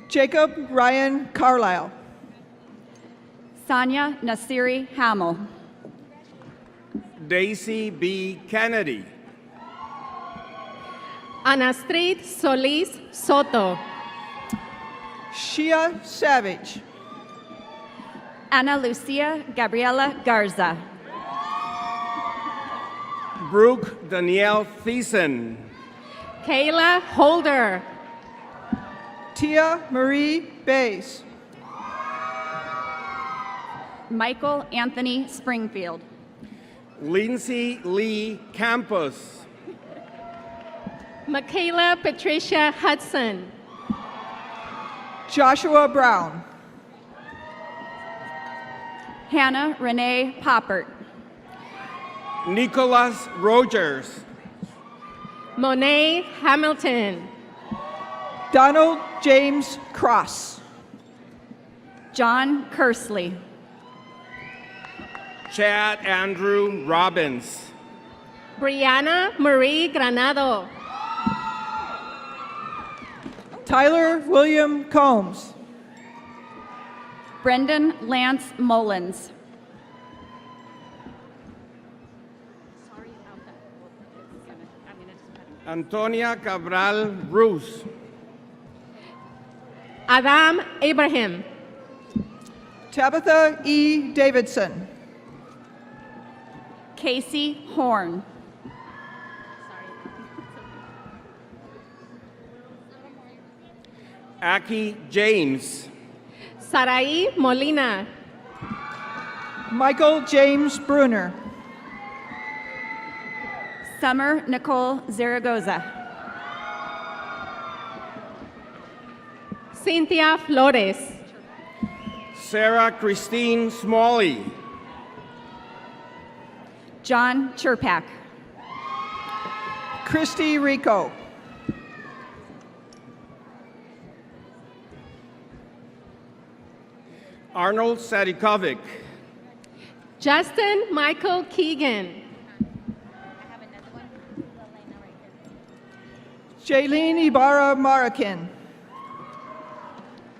Jacob Ryan Carlisle. Sonia Nasiri Hamill. Daisy B. Kennedy. Anastrid Solis Soto. Shia Savage. Ana Lucia Gabriela Garza. Brooke Danielle Thiessen. Kayla Holder. Tia Marie Bays. Michael Anthony Springfield. Lindsay Lee Campos. Michaela Patricia Hudson. Joshua Brown. Hannah Renee Poppert. Nicholas Rogers. Monet Hamilton. Donald James Cross. John Kersley. Chad Andrew Robbins. Brianna Marie Granado. Tyler William Combs. Brendan Lance Mullins. Antonia Cabral Ruz. Adam Abraham. Tabitha E. Davidson. Casey Horn. Aki James. Sarai Molina. Michael James Bruner. Summer Nicole Zaragoza. Cynthia Flores. Sarah Christine Smalley. John Churpak. Christy Rico. Arnold Sadikovic. Justin Michael Keegan. Jaylene Ibarra Marakin.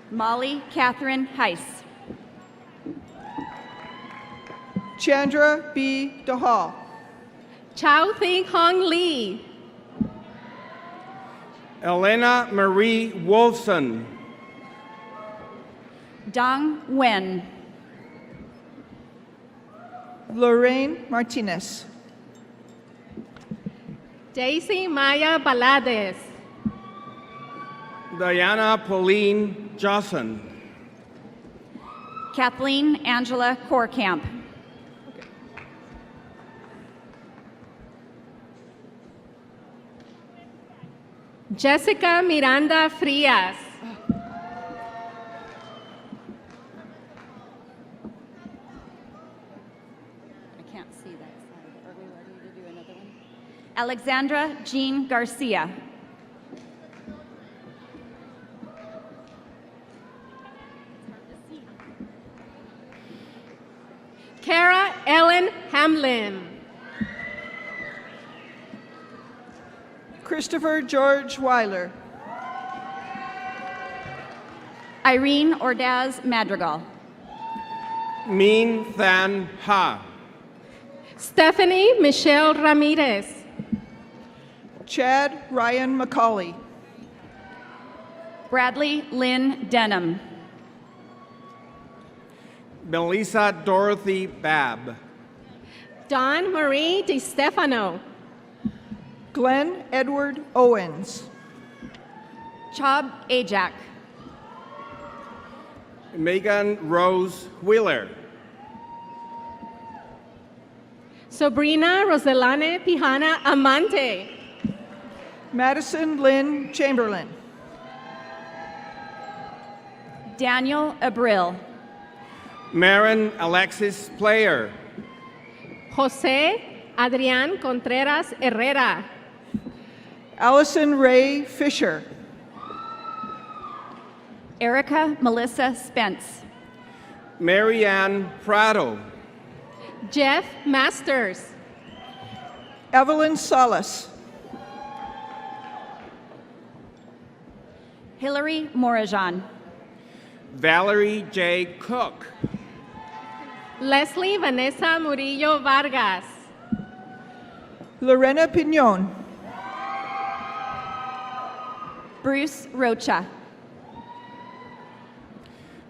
Molly Catherine Heiss. Chandra B. DeHall. Chao Thing Hong Lee. Elena Marie Wolfson. Dong Wen. Lorraine Martinez. Daisy Maya Balades. Diana Pauline Johnson. Kathleen Angela Korkamp. Jessica Miranda Frias. I can't see that side. Are we ready to do another one? Alexandra Jean Garcia. Kara Ellen Hamlin. Christopher George Weiler. Irene Ordaz Madrigal. Min Than Ha. Stephanie Michelle Ramirez. Chad Ryan McCauley. Bradley Lynn Denham. Melissa Dorothy Babb. Dawn Marie DiStefano. Glenn Edward Owens. Chob Ajak. Megan Rose Wheeler. Sabrina Roselane Pijana Amante. Madison Lynn Chamberlain. Daniel Abril. Marin Alexis Player. Jose Adrián Contreras Herrera. Allison Ray Fisher. Erica Melissa Spence. Marianne Prado. Jeff Masters. Evelyn Salas. Hillary Morajan. Valerie J. Cook. Leslie Vanessa Murillo Vargas. Lorena Pinon. Bruce Rocha.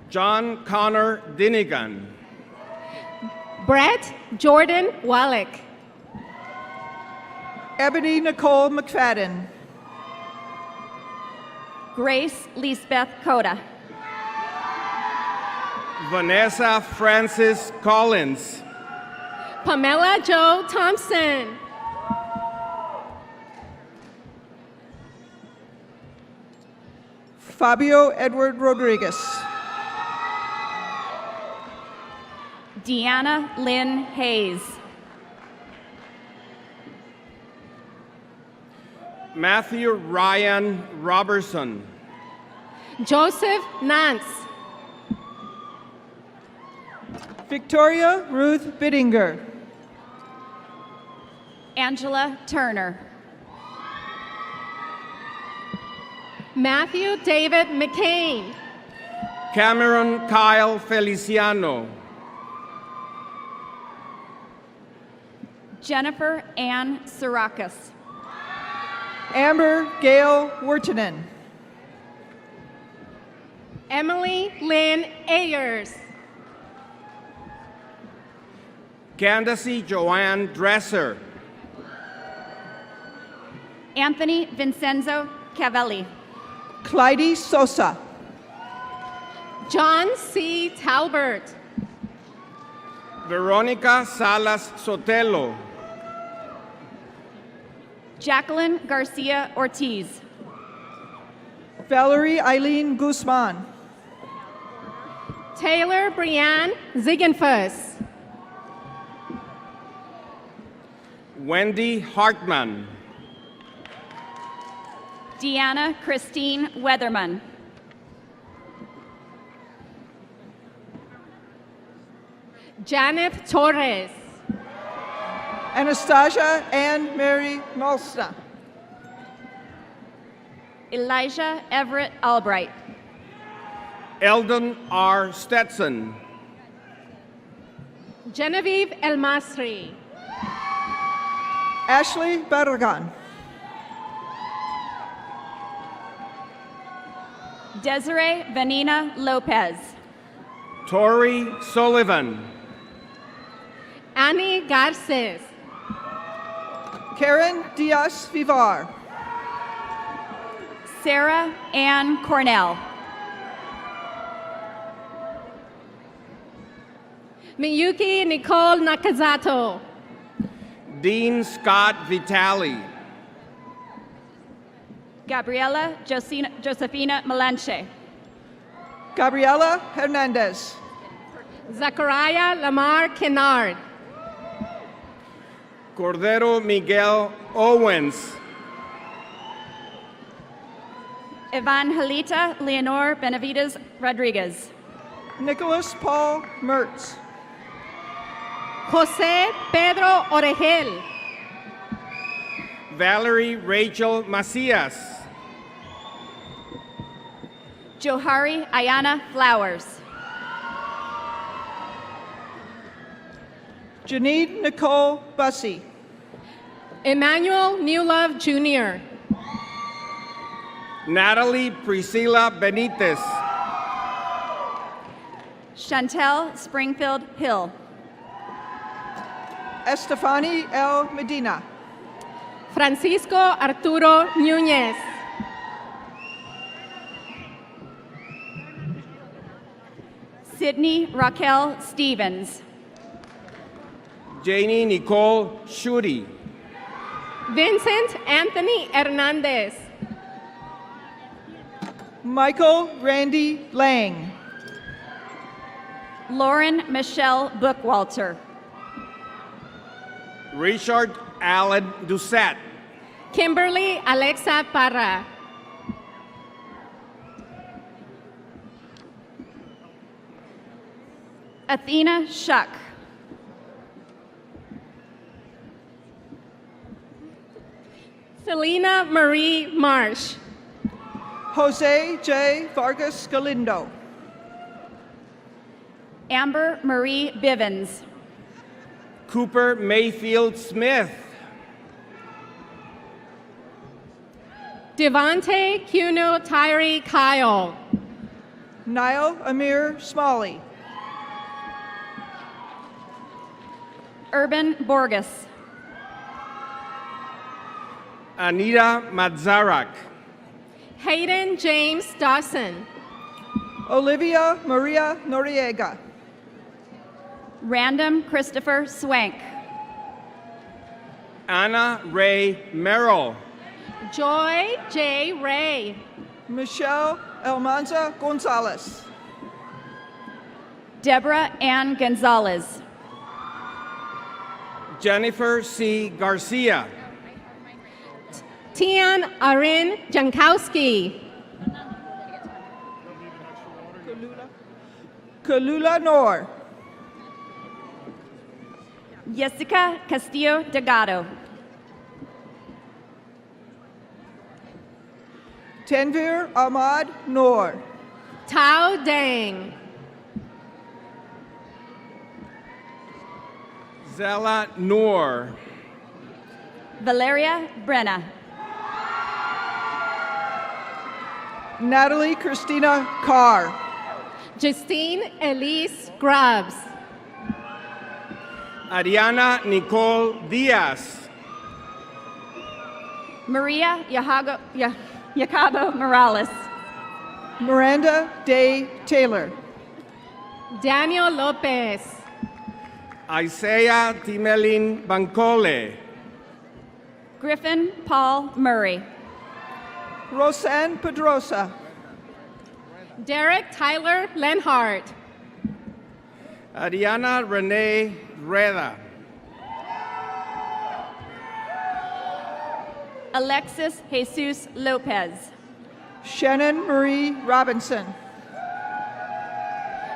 John Connor Dinigan. Brett Jordan Wallach. Ebony Nicole McFadden. Grace Lisbeth Coda. Vanessa Francis Collins. Pamela Jo Thompson. Fabio Edward Rodriguez. Deanna Lynn Hayes. Matthew Ryan Robertson. Joseph Nance. Victoria Ruth Bittinger. Angela Turner. Matthew David McCain. Cameron Kyle Feliciano. Jennifer Ann Sirakas. Amber Gail Wirtanen. Emily Lynn Ayers. Candace Joanne Dresser. Anthony Vincenzo Cavelli. Clyde Sosa. John C. Talbert. Veronica Salas Sotelo. Jacqueline Garcia Ortiz. Valerie Eileen Guzman. Taylor Brianne Ziegenfuss. Wendy Hartman. Deanna Christine Weatherman. Janet Torres. Anastasia Ann Mary Malsta. Elijah Everett Albright. Eldon R. Stetson. Genevieve El Masri. Ashley Barragan. Desiree Vanina Lopez. Tori Sullivan. Annie Garces. Karen Diaz Vivar. Sarah Ann Cornell. Miyuki Nicole Nakazato. Dean Scott Vitale. Gabriela Josefina Melanche. Gabriela Hernandez. Zachariah Lamar Kennard. Cordero Miguel Owens. Evangelita Leonor Benavides Rodriguez. Nicholas Paul Mertz. José Pedro Oregel. Valerie Rachel Macias. Johari Ayana Flowers. Janine Nicole Bussey. Emmanuel Newlove Jr. Natalie Priscilla Benitez. Chantel Springfield Hill. Estefani L. Medina. Francisco Arturo Núñez. Sydney Raquel Stevens. Janie Nicole Shuri. Vincent Anthony Hernandez. Michael Randy Lang. Lauren Michelle Bookwalter. Richard Allen Doucette. Kimberly Alexa Parra. Athena Shuck. Selena Marie Marsh. Jose J. Vargas Galindo. Amber Marie Bivens. Cooper Mayfield Smith. Devontae Cuno Tyree Kyle. Niall Amir Smalley. Urban Borges. Anita Madzarak. Hayden James Dawson. Olivia Maria Noriega. Random Christopher Swank. Anna Ray Merrill. Joy J. Ray. Michelle Almanza Gonzalez. Deborah Ann Gonzalez. Jennifer C. Garcia. Tian Arin Jankowski. Kalula Noor. Jessica Castillo Delgado. Tanvir Ahmad Noor. Tao Dang. Zella Noor. Valeria Brenna. Natalie Christina Carr. Justine Elise Grubbs. Ariana Nicole Diaz. Maria Jacobo Morales. Miranda Day Taylor. Daniel Lopez. Isaiah Timelin Bancole. Griffin Paul Murray. Roseanne Pedrosa. Derek Tyler Lenhart. Ariana Renee Reda. Alexis Jesus Lopez. Shannon Marie Robinson.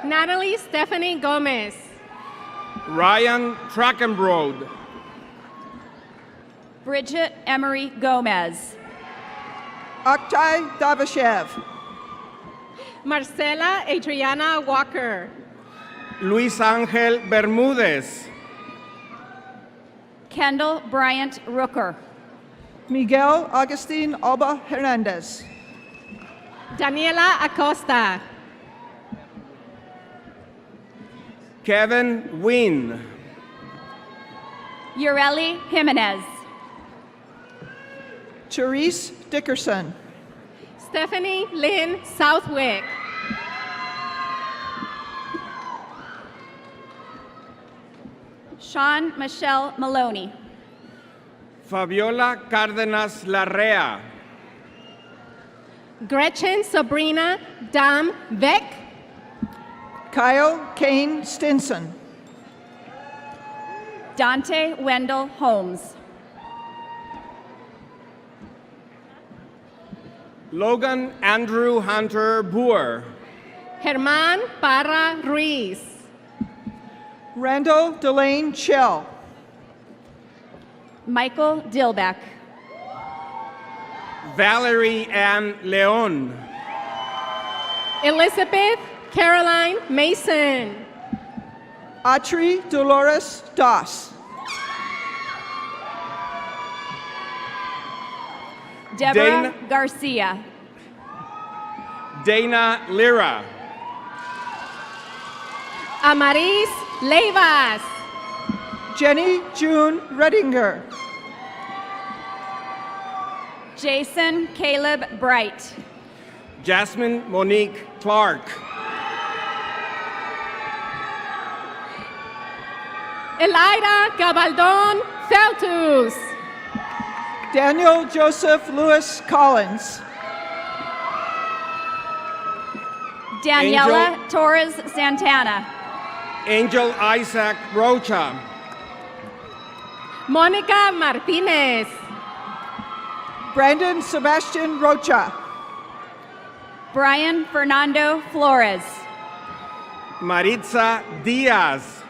Natalie Stephanie Gomez. Ryan Trackenbrode. Bridget Emery Gomez. Oktay Davashev. Marcela Adriana Walker. Luis Angel Bermudez. Kendall Bryant Rooker. Miguel Agustin Alba Hernandez. Daniela Acosta. Kevin Wynn. Ureli Jimenez. Therese Dickerson. Stephanie Lynn Southwick. Sean Michelle Maloney. Fabiola Cárdenas Larrea. Gretchen Sabrina Dam Beck. Kyle Kane Stinson. Dante Wendell Holmes. Logan Andrew Hunter Boer. Germán Parra Ruiz. Randall Delane Shell. Michael Dilbeck. Valerie Ann Leon. Elizabeth Caroline Mason. Atri Dolores Das. Deborah Garcia. Dana Lira. Amaris Leivas. Jenny June Redinger. Jason Caleb Bright. Jasmine Monique Clark. Elida Gabaldon Feltus. Daniel Joseph Lewis Collins. Daniela Torres Santana. Angel Isaac Rocha. Mónica Martínez. Brandon Sebastian Rocha. Brian Fernando Flores. Maritza Diaz.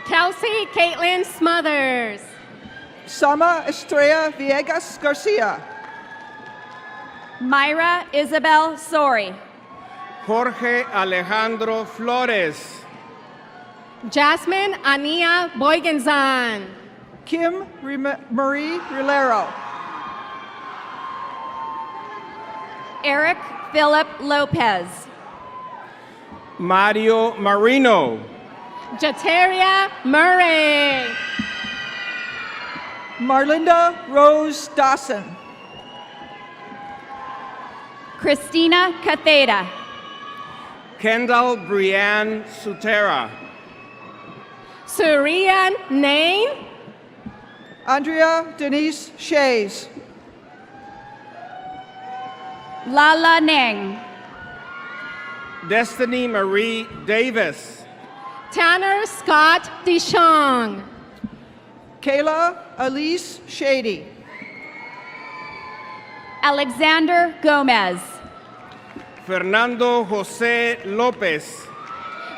Kelsey Caitlin Smothers. Sama Estrella Villegas Garcia. Myra Isabel Sori. Jorge Alejandro Flores. Jasmine Ania Boygenzan. Kim Marie Rilero. Eric Philip Lopez. Mario Marino. Jateria Murray. Marlinda Rose Dawson. Christina Catheda. Kendall Brianne Sutera. Surian Nain. Andrea Denise Shays. Lala Neng. Destiny Marie Davis. Tanner Scott DeShong. Kayla Elise Shady. Alexander Gomez. Fernando Jose Lopez.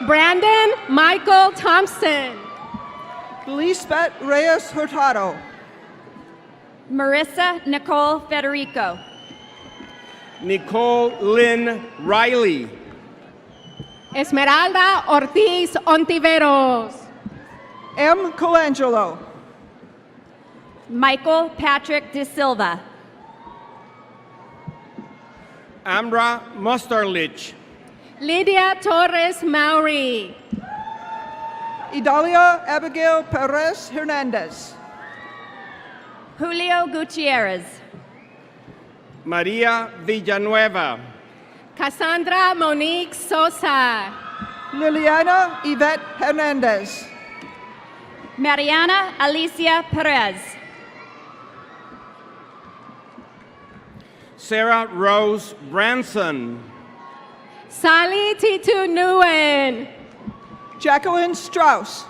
Brandon Michael Thompson. Lisbeth Reyes Hurtado. Marissa Nicole Federico. Nicole Lynn Riley. Esmeralda Ortiz Ontiveros. M. Colangelo. Michael Patrick De Silva. Ambra Musterlich. Lydia Torres Maury. Idalia Abigail Perez Hernandez. Julio Gutierrez. Maria Villanueva. Cassandra Monique Sosa. Liliana Yvette Hernandez. Mariana Alicia Perez. Sarah Rose Branson. Sally Titu Nguyen. Jacqueline Strauss.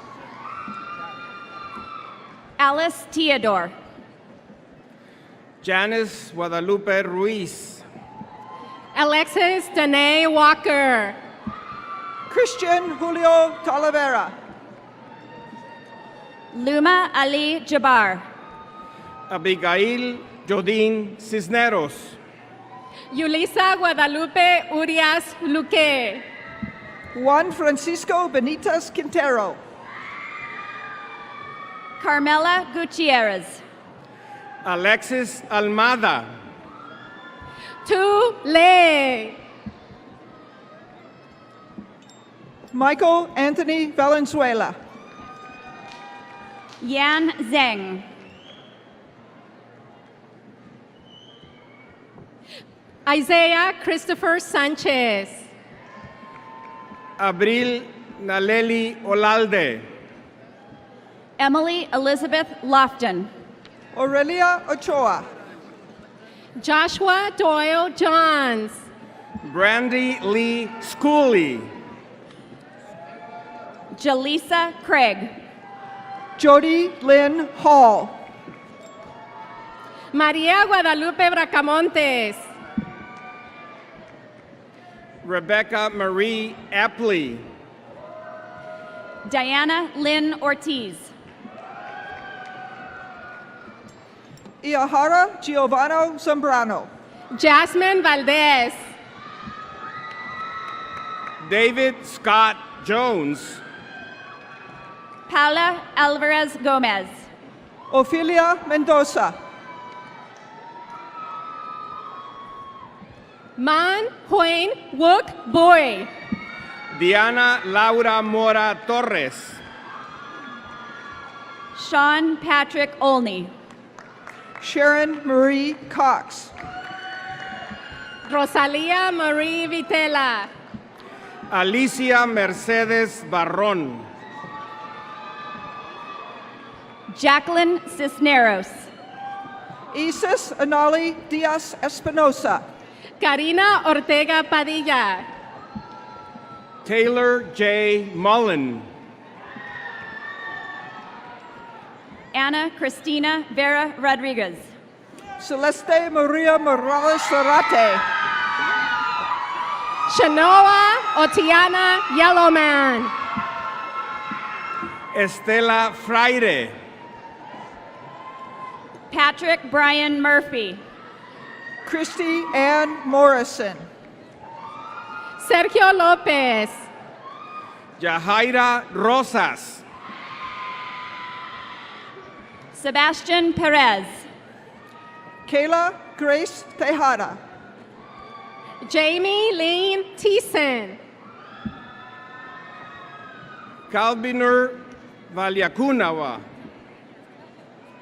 Alice Theodore. Janice Guadalupe Ruiz. Alexis Danae Walker. Christian Julio Talavera. Luma Ali Jabbar. Abigail Jodine Cisneros. Yulisa Guadalupe Urias Luque. Juan Francisco Benitez Quintero. Carmela Gutierrez. Alexis Almada. Tu Le. Michael Anthony Valenzuela. Yan Zheng. Isaiah Christopher Sanchez. Abril Naleli Olalde. Emily Elizabeth Lofton. Aurelia Ochoa. Joshua Doyle Johns. Brandy Lee Schooley. Jaleesa Craig. Jody Lynn Hall. Maria Guadalupe Bracamontes. Rebecca Marie Apley. Diana Lynn Ortiz. Iahara Giovanno Zambrano. Jasmine Valdez. David Scott Jones. Paula Alvarez Gomez. Ophelia Mendoza. Man Huyen Wook Boy. Diana Laura Mora Torres. Sean Patrick Olney. Sharon Marie Cox. Rosalia Marie Vitela. Alicia Mercedes Barrón. Jacqueline Cisneros. Isis Anali Diaz Espinosa. Karina Ortega Padilla. Taylor J. Mullen. Ana Cristina Vera Rodriguez. Celeste Maria Morales Zarate. Shanoa Otiana Yellowman. Estela Fraire. Patrick Brian Murphy. Christy Ann Morrison. Sergio Lopez. Yahaira Rosas. Sebastian Perez. Kayla Grace Tejada. Jamie Lynn Thiessen. Calvinur Valyakunawa.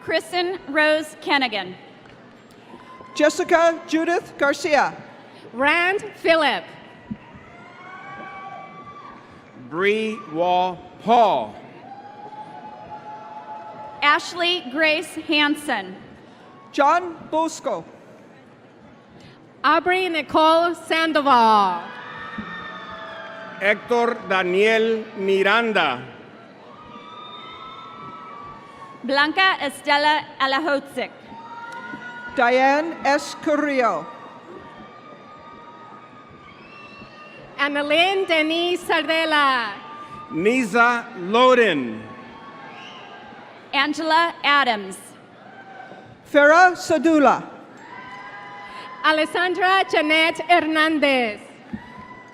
Kristen Rose Kennigan. Jessica Judith Garcia. Rand Phillip. Bree Wall Paul. Ashley Grace Hansen. John Bosco. Aubrey Nicole Sandoval. Hector Daniel Miranda. Blanca Estela Alahotzik. Diane S. Carrillo. Annalyn Denise Sardella. Niza Loden. Angela Adams. Farah Sadula. Alessandra Janet Hernandez.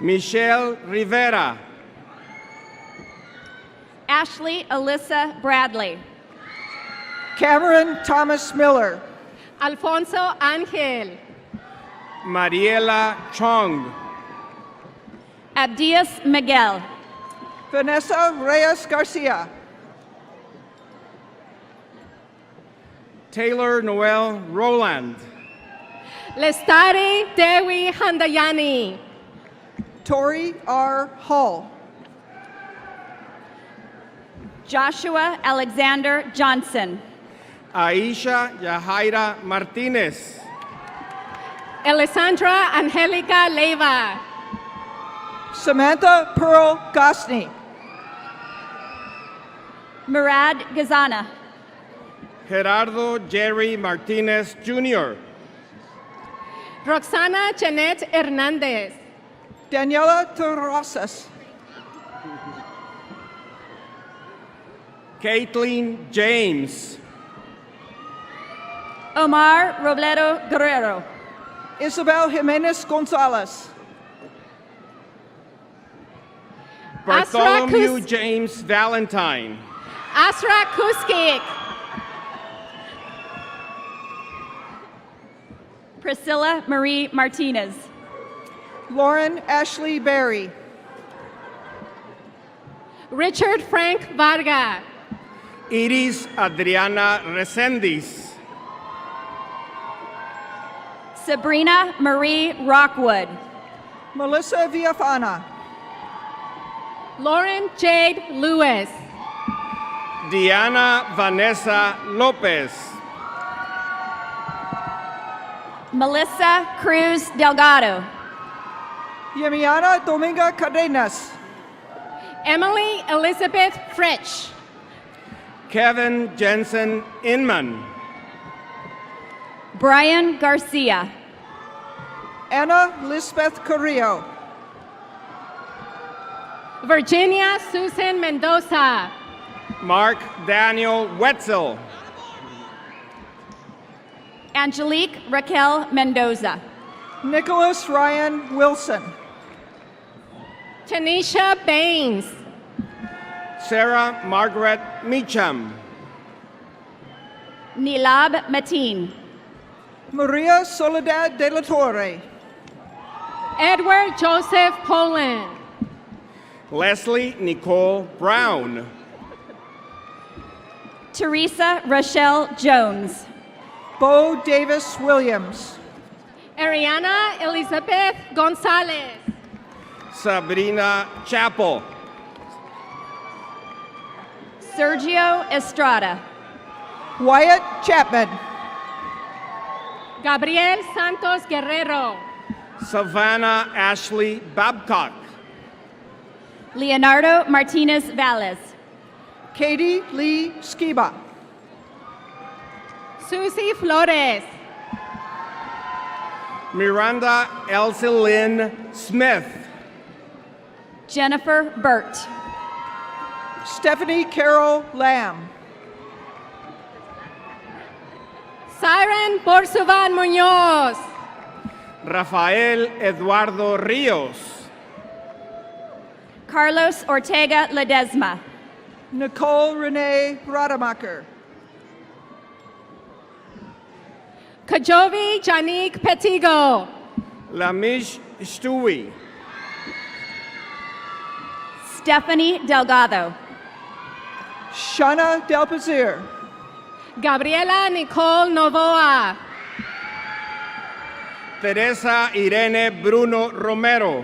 Michelle Rivera. Ashley Alyssa Bradley. Cameron Thomas Miller. Alfonso Angel. Mariela Chong. Abdias Miguel. Vanessa Reyes Garcia. Taylor Noel Roland. Lestari Dewi Handayani. Tori R. Hall. Joshua Alexander Johnson. Aisha Yahaira Martinez. Alessandra Angelica Leiva. Samantha Pearl Gosney. Murad Gazana. Gerardo Jerry Martinez Jr. Roxana Janet Hernandez. Daniela Terrasas. Caitlin James. Omar Robledo Guerrero. Isabel Jimenez Gonzalez. Bartholomew Kus- James Valentine. Asra Kuskik. Priscilla Marie Martinez. Lauren Ashley Berry. Richard Frank Varga. Iris Adriana Resendiz. Sabrina Marie Rockwood. Melissa Villafana. Lauren Jade Lewis. Diana Vanessa Lopez. Melissa Cruz Delgado. Yemiana Dominga Cadenas. Emily Elizabeth Fritsch. Kevin Jensen Inman. Brian Garcia. Anna Lisbeth Carrillo. Virginia Susan Mendoza. Mark Daniel Wetzel. Angelique Raquel Mendoza. Nicholas Ryan Wilson. Tanisha Baines. Sarah Margaret Meacham. Nilab Mateen. Maria Soledad de la Torre. Edward Joseph Poland. Leslie Nicole Brown. Teresa Rochelle Jones. Bo Davis Williams. Ariana Elizabeth Gonzalez. Sabrina Chappell. Sergio Estrada. Wyatt Chapman. Gabriel Santos Guerrero. Savannah Ashley Babcock. Leonardo Martinez Valles. Katie Lee Skiba. Susie Flores. Miranda Elsie Lynn Smith. Jennifer Burt. Stephanie Carol Lamb. Siren Borsuvan Munoz. Rafael Eduardo Rios. Carlos Ortega Ledesma. Nicole Renee Rademacher. Kajovi Janique Petigo. Lamish Stewie. Stephanie Delgado. Shana Delpazir. Gabriela Nicole Novoa. Teresa Irene Bruno Romero.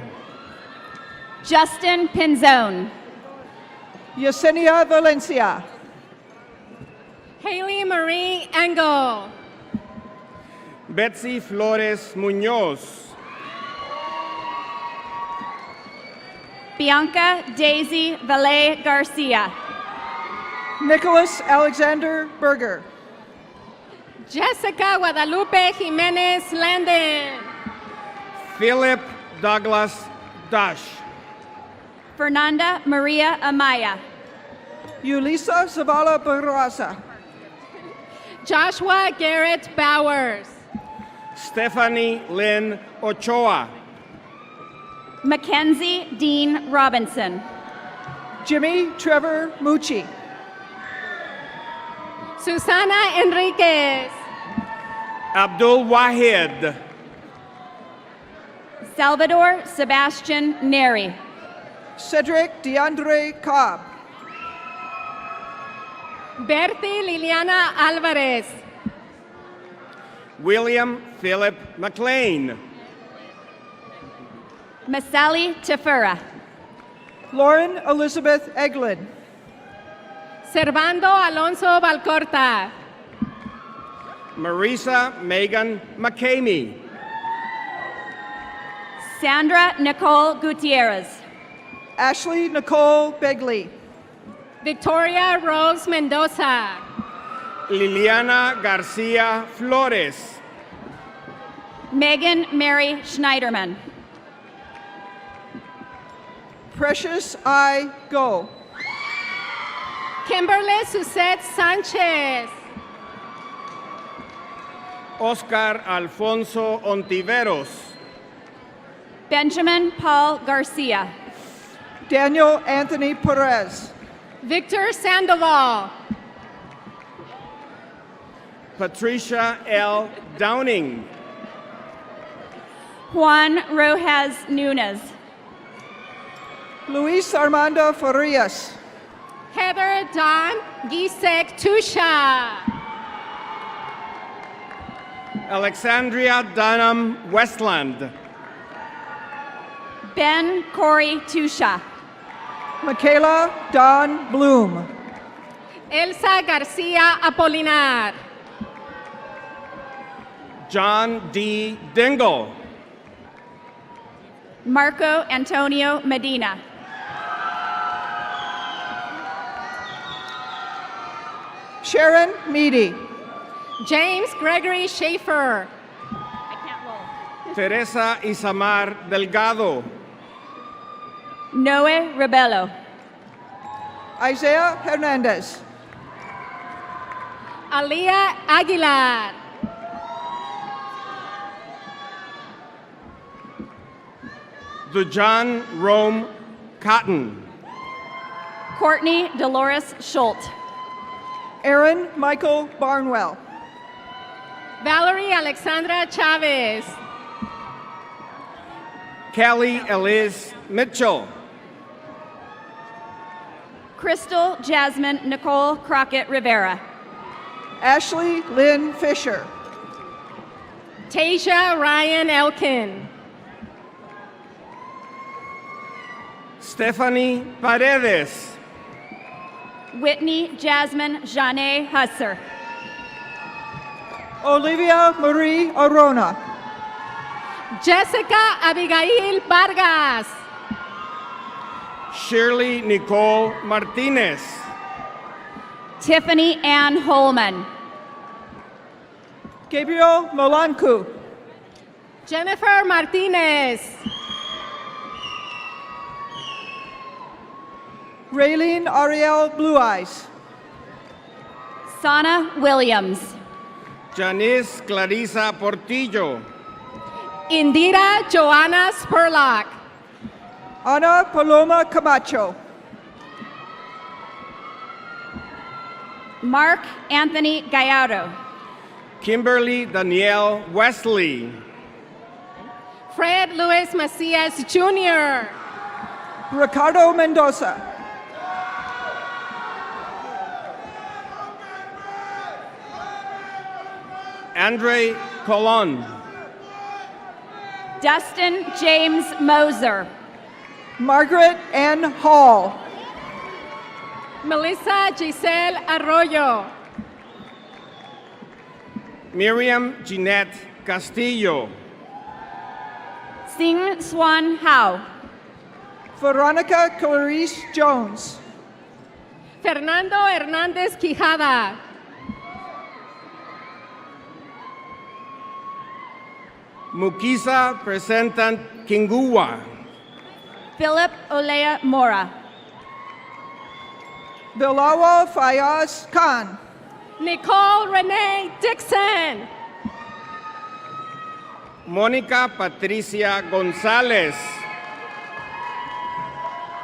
Justin Pinzone. Yesenia Valencia. Haley Marie Engel. Betsy Flores Muñoz. Bianca Daisy Valle Garcia. Nicholas Alexander Berger. Jessica Guadalupe Jimenez Landon. Philip Douglas Dash. Fernanda Maria Amaya. Yulisa Zavala Barraza. Joshua Garrett Bowers. Stephanie Lynn Ochoa. Mackenzie Dean Robinson. Jimmy Trevor Mucci. Susana Enriquez. Abdul Wahid. Salvador Sebastian Neri. Cedric DeAndre Cobb. Bertie Liliana Alvarez. William Philip McLean. Masali Tefura. Lauren Elizabeth Eglin. Servando Alonso Valcorta. Marisa Megan McCamey. Sandra Nicole Gutierrez. Ashley Nicole Begley. Victoria Rose Mendoza. Liliana Garcia Flores. Megan Mary Schneiderman. Precious I Go. Kimberly Suzette Sanchez. Oscar Alfonso Ontiveros. Benjamin Paul Garcia. Daniel Anthony Perez. Victor Sandoval. Patricia L. Downing. Juan Rojas Nunez. Luis Armando Farias. Heather Dawn Gisek Tusha. Alexandria Dunham Westland. Ben Corey Tusha. Michaela Dawn Bloom. Elsa Garcia Apolinar. John D. Dingle. Marco Antonio Medina. Sharon Meady. James Gregory Schaefer. Teresa Isamar Delgado. Noe Rebello. Isaiah Hernandez. Alia Aguilar. Dujan Rome Cotton. Courtney Dolores Schultz. Aaron Michael Barnwell. Valerie Alexandra Chavez. Kelly Eliz Mitchell. Crystal Jasmine Nicole Crockett Rivera. Ashley Lynn Fisher. Tasia Ryan Elkin. Stephanie Paredes. Whitney Jasmine Janet Husser. Olivia Marie Arona. Jessica Abigail Vargas. Shirley Nicole Martinez. Tiffany Ann Holman. Gabriel Molancu. Jennifer Martinez. Raylene Ariel Blue Eyes. Sana Williams. Janice Clarissa Portillo. Indira Joanna Spurlock. Ana Paloma Camacho. Mark Anthony Gallardo. Kimberly Danielle Wesley. Fred Luis Macias Jr. Ricardo Mendoza. Andre Colon. Dustin James Moser. Margaret Ann Hall. Melissa Giselle Arroyo. Miriam Jeanette Castillo. Sing Swan Hao. Veronica Clarice Jones. Fernando Hernández Quijada. Mukisa Presentant Kingua. Philip Olea Mora. Bilawal Fayaz Khan. Nicole Renee Dixon. Mónica Patricia González.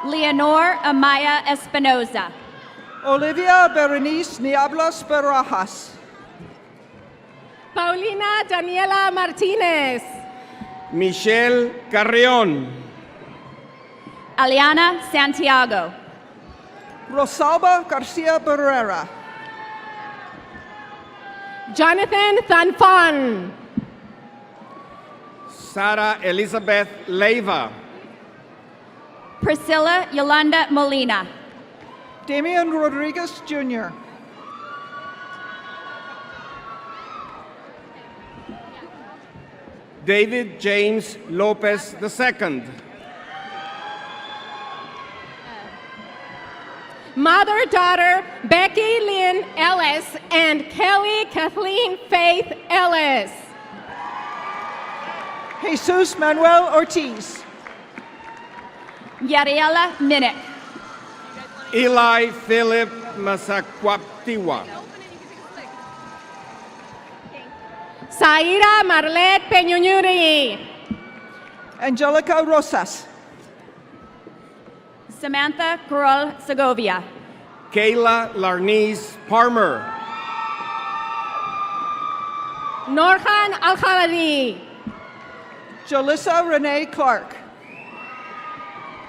Leonor Amaya Espinoza. Olivia Berenice Niablos Barajas. Paulina Daniela Martinez. Michelle Carrión. Aliana Santiago. Rosalba Garcia Barrera. Jonathan Thanfon. Sara Elizabeth Leiva. Priscilla Yolanda Molina. Damian Rodriguez Jr. David James Lopez II. Mother-daughter Becky Lynn Ellis and Kelly Kathleen Faith Ellis. Jesus Manuel Ortiz. Yariela Minnick. Eli Philip Masakwaptiwa. Zaira Marlet Peñuñuri. Angelica Rosas. Samantha Corral Segovia. Kayla Larnice Palmer. Norhan Al-Khaladi. Jalissa Renee Clark.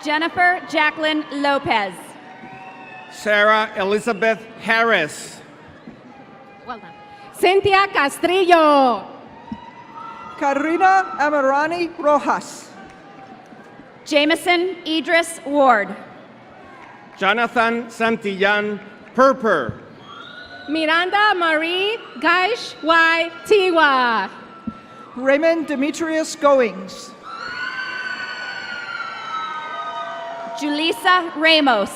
Jennifer Jacqueline Lopez. Sarah Elizabeth Harris. Cynthia Castrillo. Karina Amarani Rojas. Jameson Idris Ward. Jonathan Santillan Purper. Miranda Marie Gaish Y. Tiwa. Raymond Demetrius Goings. Julissa Ramos.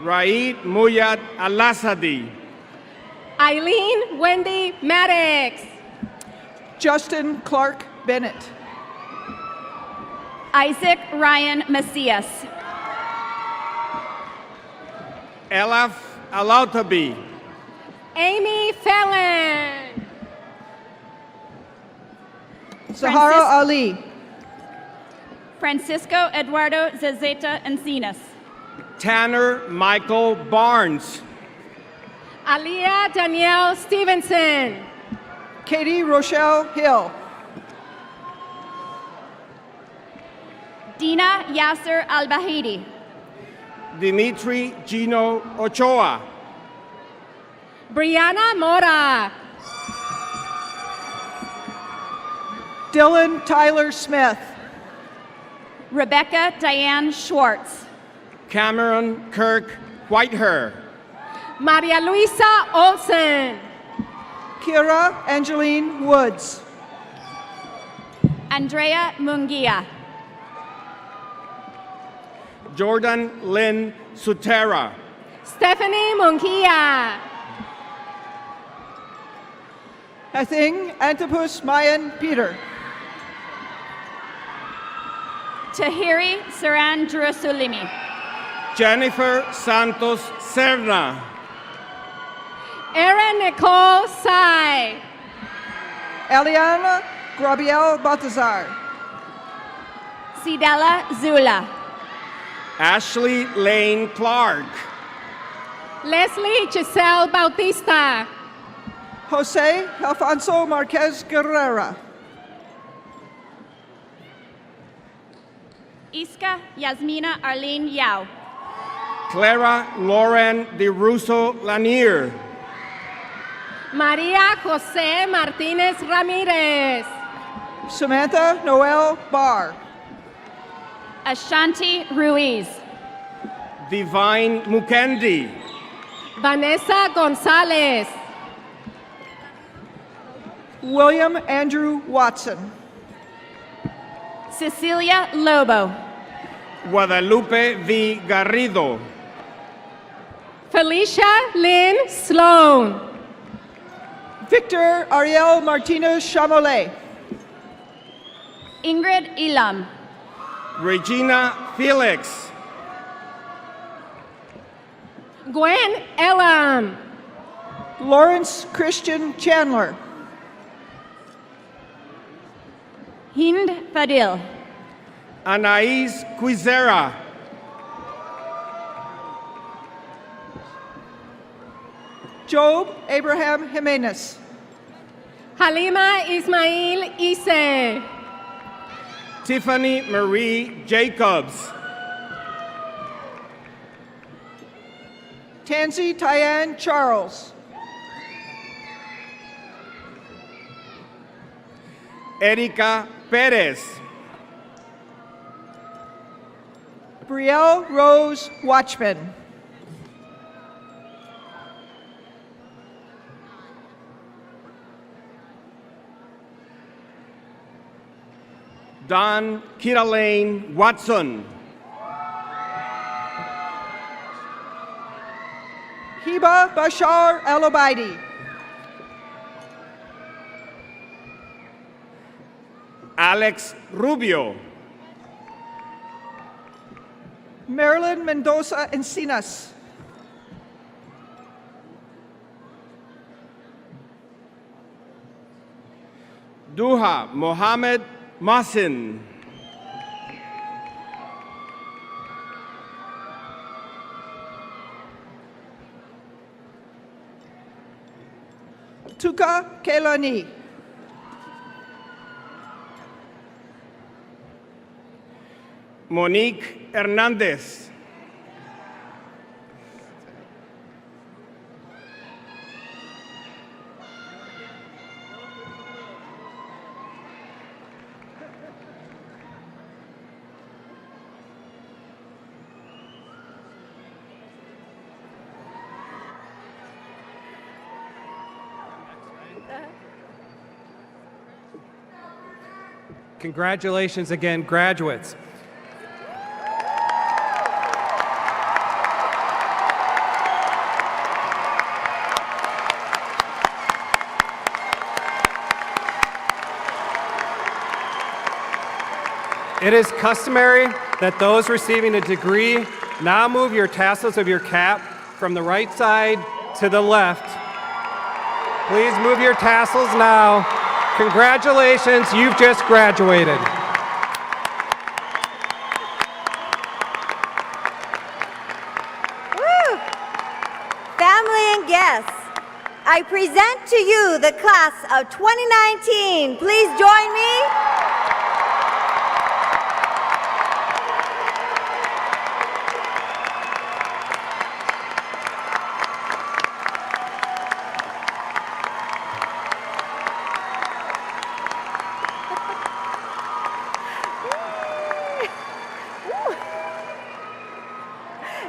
Raid Muyad Alasadi. Eileen Wendy Maddox. Justin Clark Bennett. Isaac Ryan Macias. Elaf Alautabi. Amy Fallon. Zahara Ali. Francisco Eduardo Zezeta Encinas. Tanner Michael Barnes. Aliyah Danielle Stevenson. Katie Rochelle Hill. Dina Yasser Al-Bahidi. Dimitri Gino Ochoa. Brianna Mora. Dylan Tyler Smith. Rebecca Diane Schwartz. Cameron Kirk Whitehair. Maria Luisa Olsen. Kira Angeline Woods. Andrea Mungia. Jordan Lynn Sutera. Stephanie Mungia. Hathing Antipus Mayan Peter. Tahiri Saran Jerusalemi. Jennifer Santos Serna. Erin Nicole Sai. Eliana Grabiel Baltazar. Sidela Zula. Ashley Lane Clark. Leslie Giselle Bautista. Jose Alfonso Marquez Guerrera. Iska Yasmina Arlene Yao. Clara Lauren De Russo Lanier. María José Martínez Ramírez. Samantha Noel Barr. Ashanti Ruiz. Divine Mukendi. Vanessa González. William Andrew Watson. Cecilia Lobo. Guadalupe V. Garrido. Felicia Lynn Sloan. Victor Ariel Martinez Chamolet. Ingrid Ilam. Regina Felix. Gwen Elam. Lawrence Christian Chandler. Hind Fadil. Anais Quizera. Job Abraham Jimenez. Halima Ismail Ise. Tiffany Marie Jacobs. Tansy Tyann Charles. Erika Perez. Brielle Rose Watchman. Don Kiralane Watson. Hiba Bashar Al-Obaidi. Alex Rubio. Marilyn Mendoza Encinas. Duha Mohammed Masin. Tuka Kelani. Monique Hernandez. Congratulations again, graduates. It is customary that those receiving a degree now move your tassels of your cap from the right side to the left. Please move your tassels now. Congratulations, you've just graduated. Woo! Family and guests, I present to you the class of 2019. Please join me.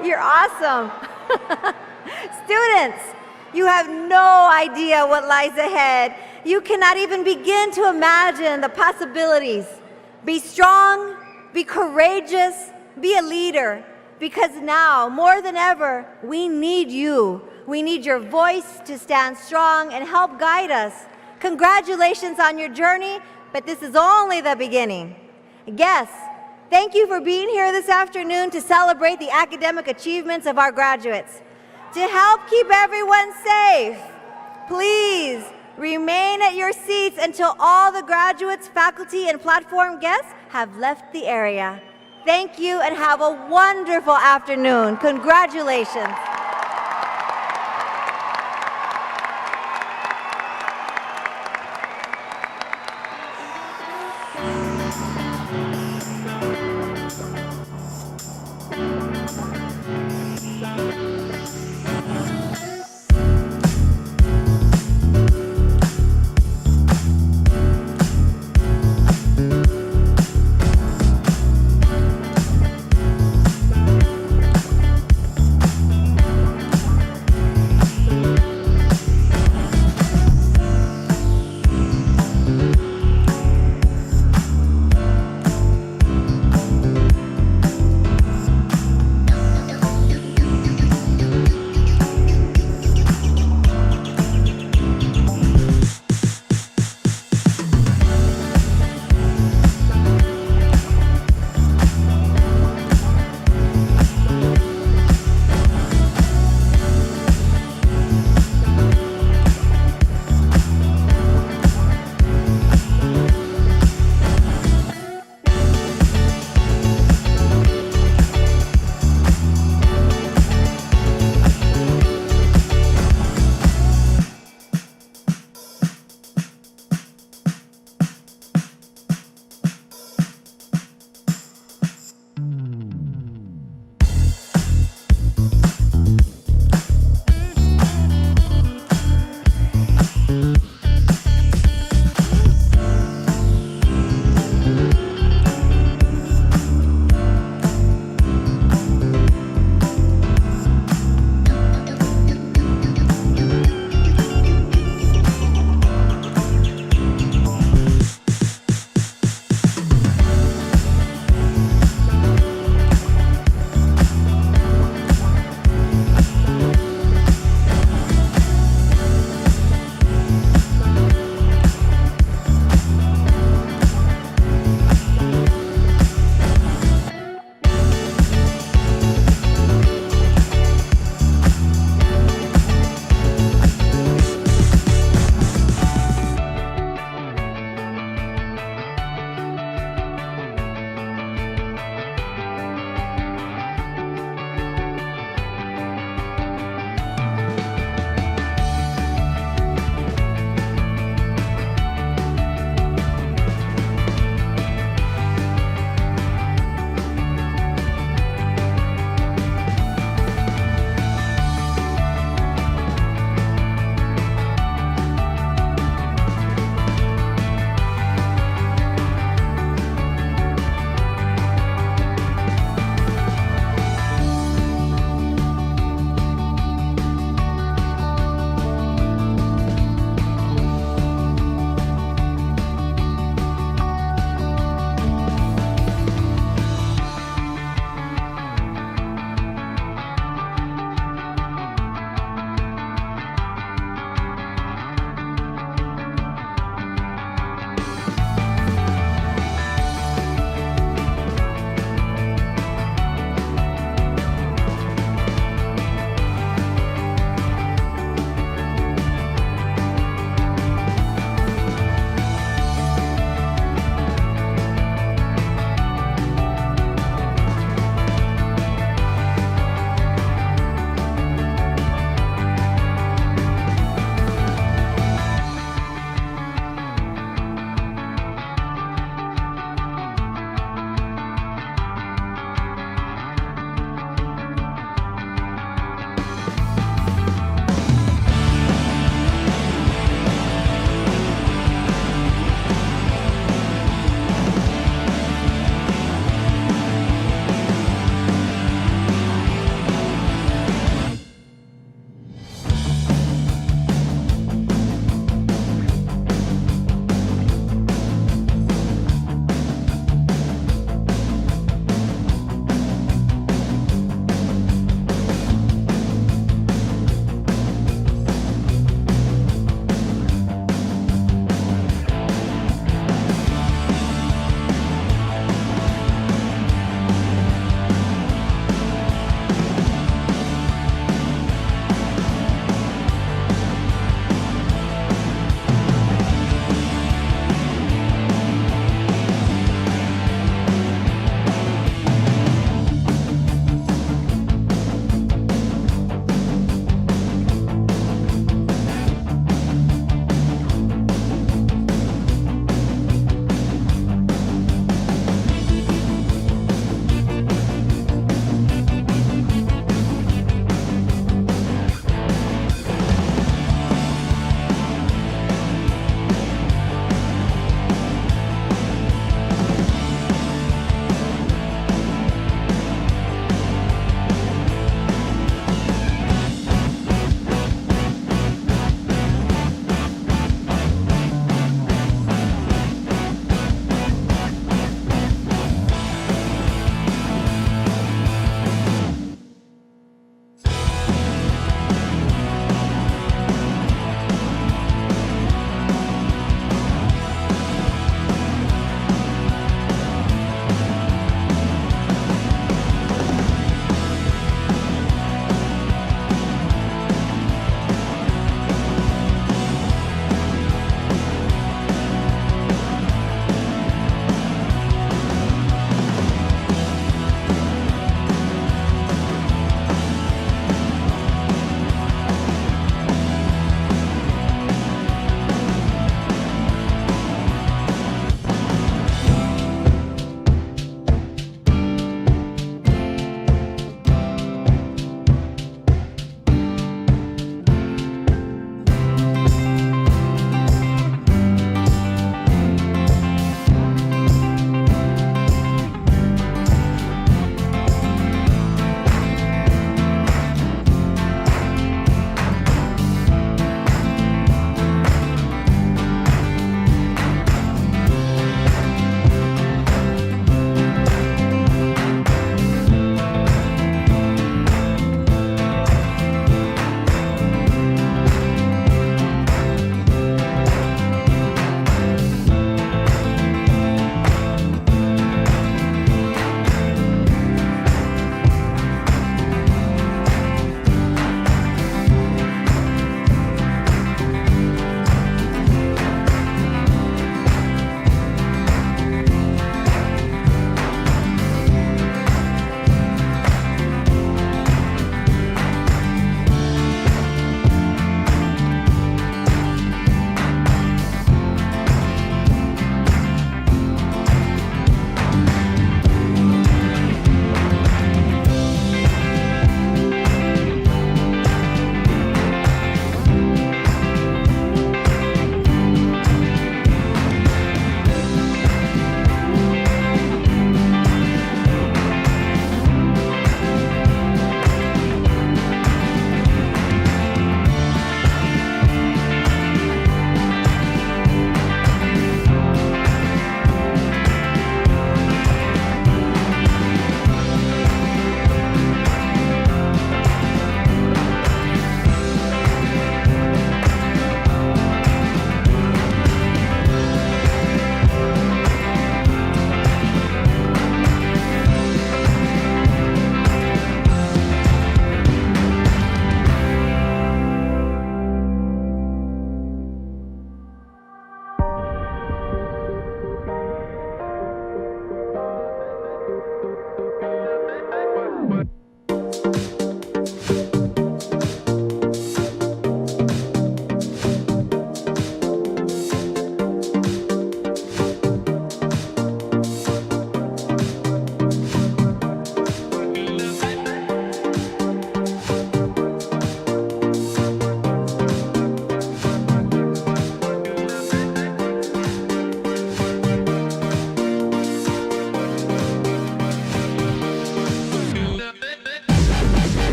You're awesome. Students, you have no idea what lies ahead. You cannot even begin to imagine the possibilities. Be strong, be courageous, be a leader, because now, more than ever, we need you. We need your voice to stand strong and help guide us. Congratulations on your journey, but this is only the beginning. Guests, thank you for being here this afternoon to celebrate the academic achievements of our graduates. To help keep everyone safe, please remain at your seats until all the graduates, faculty, and platform guests have left the area. Thank you and have a wonderful afternoon. Congratulations.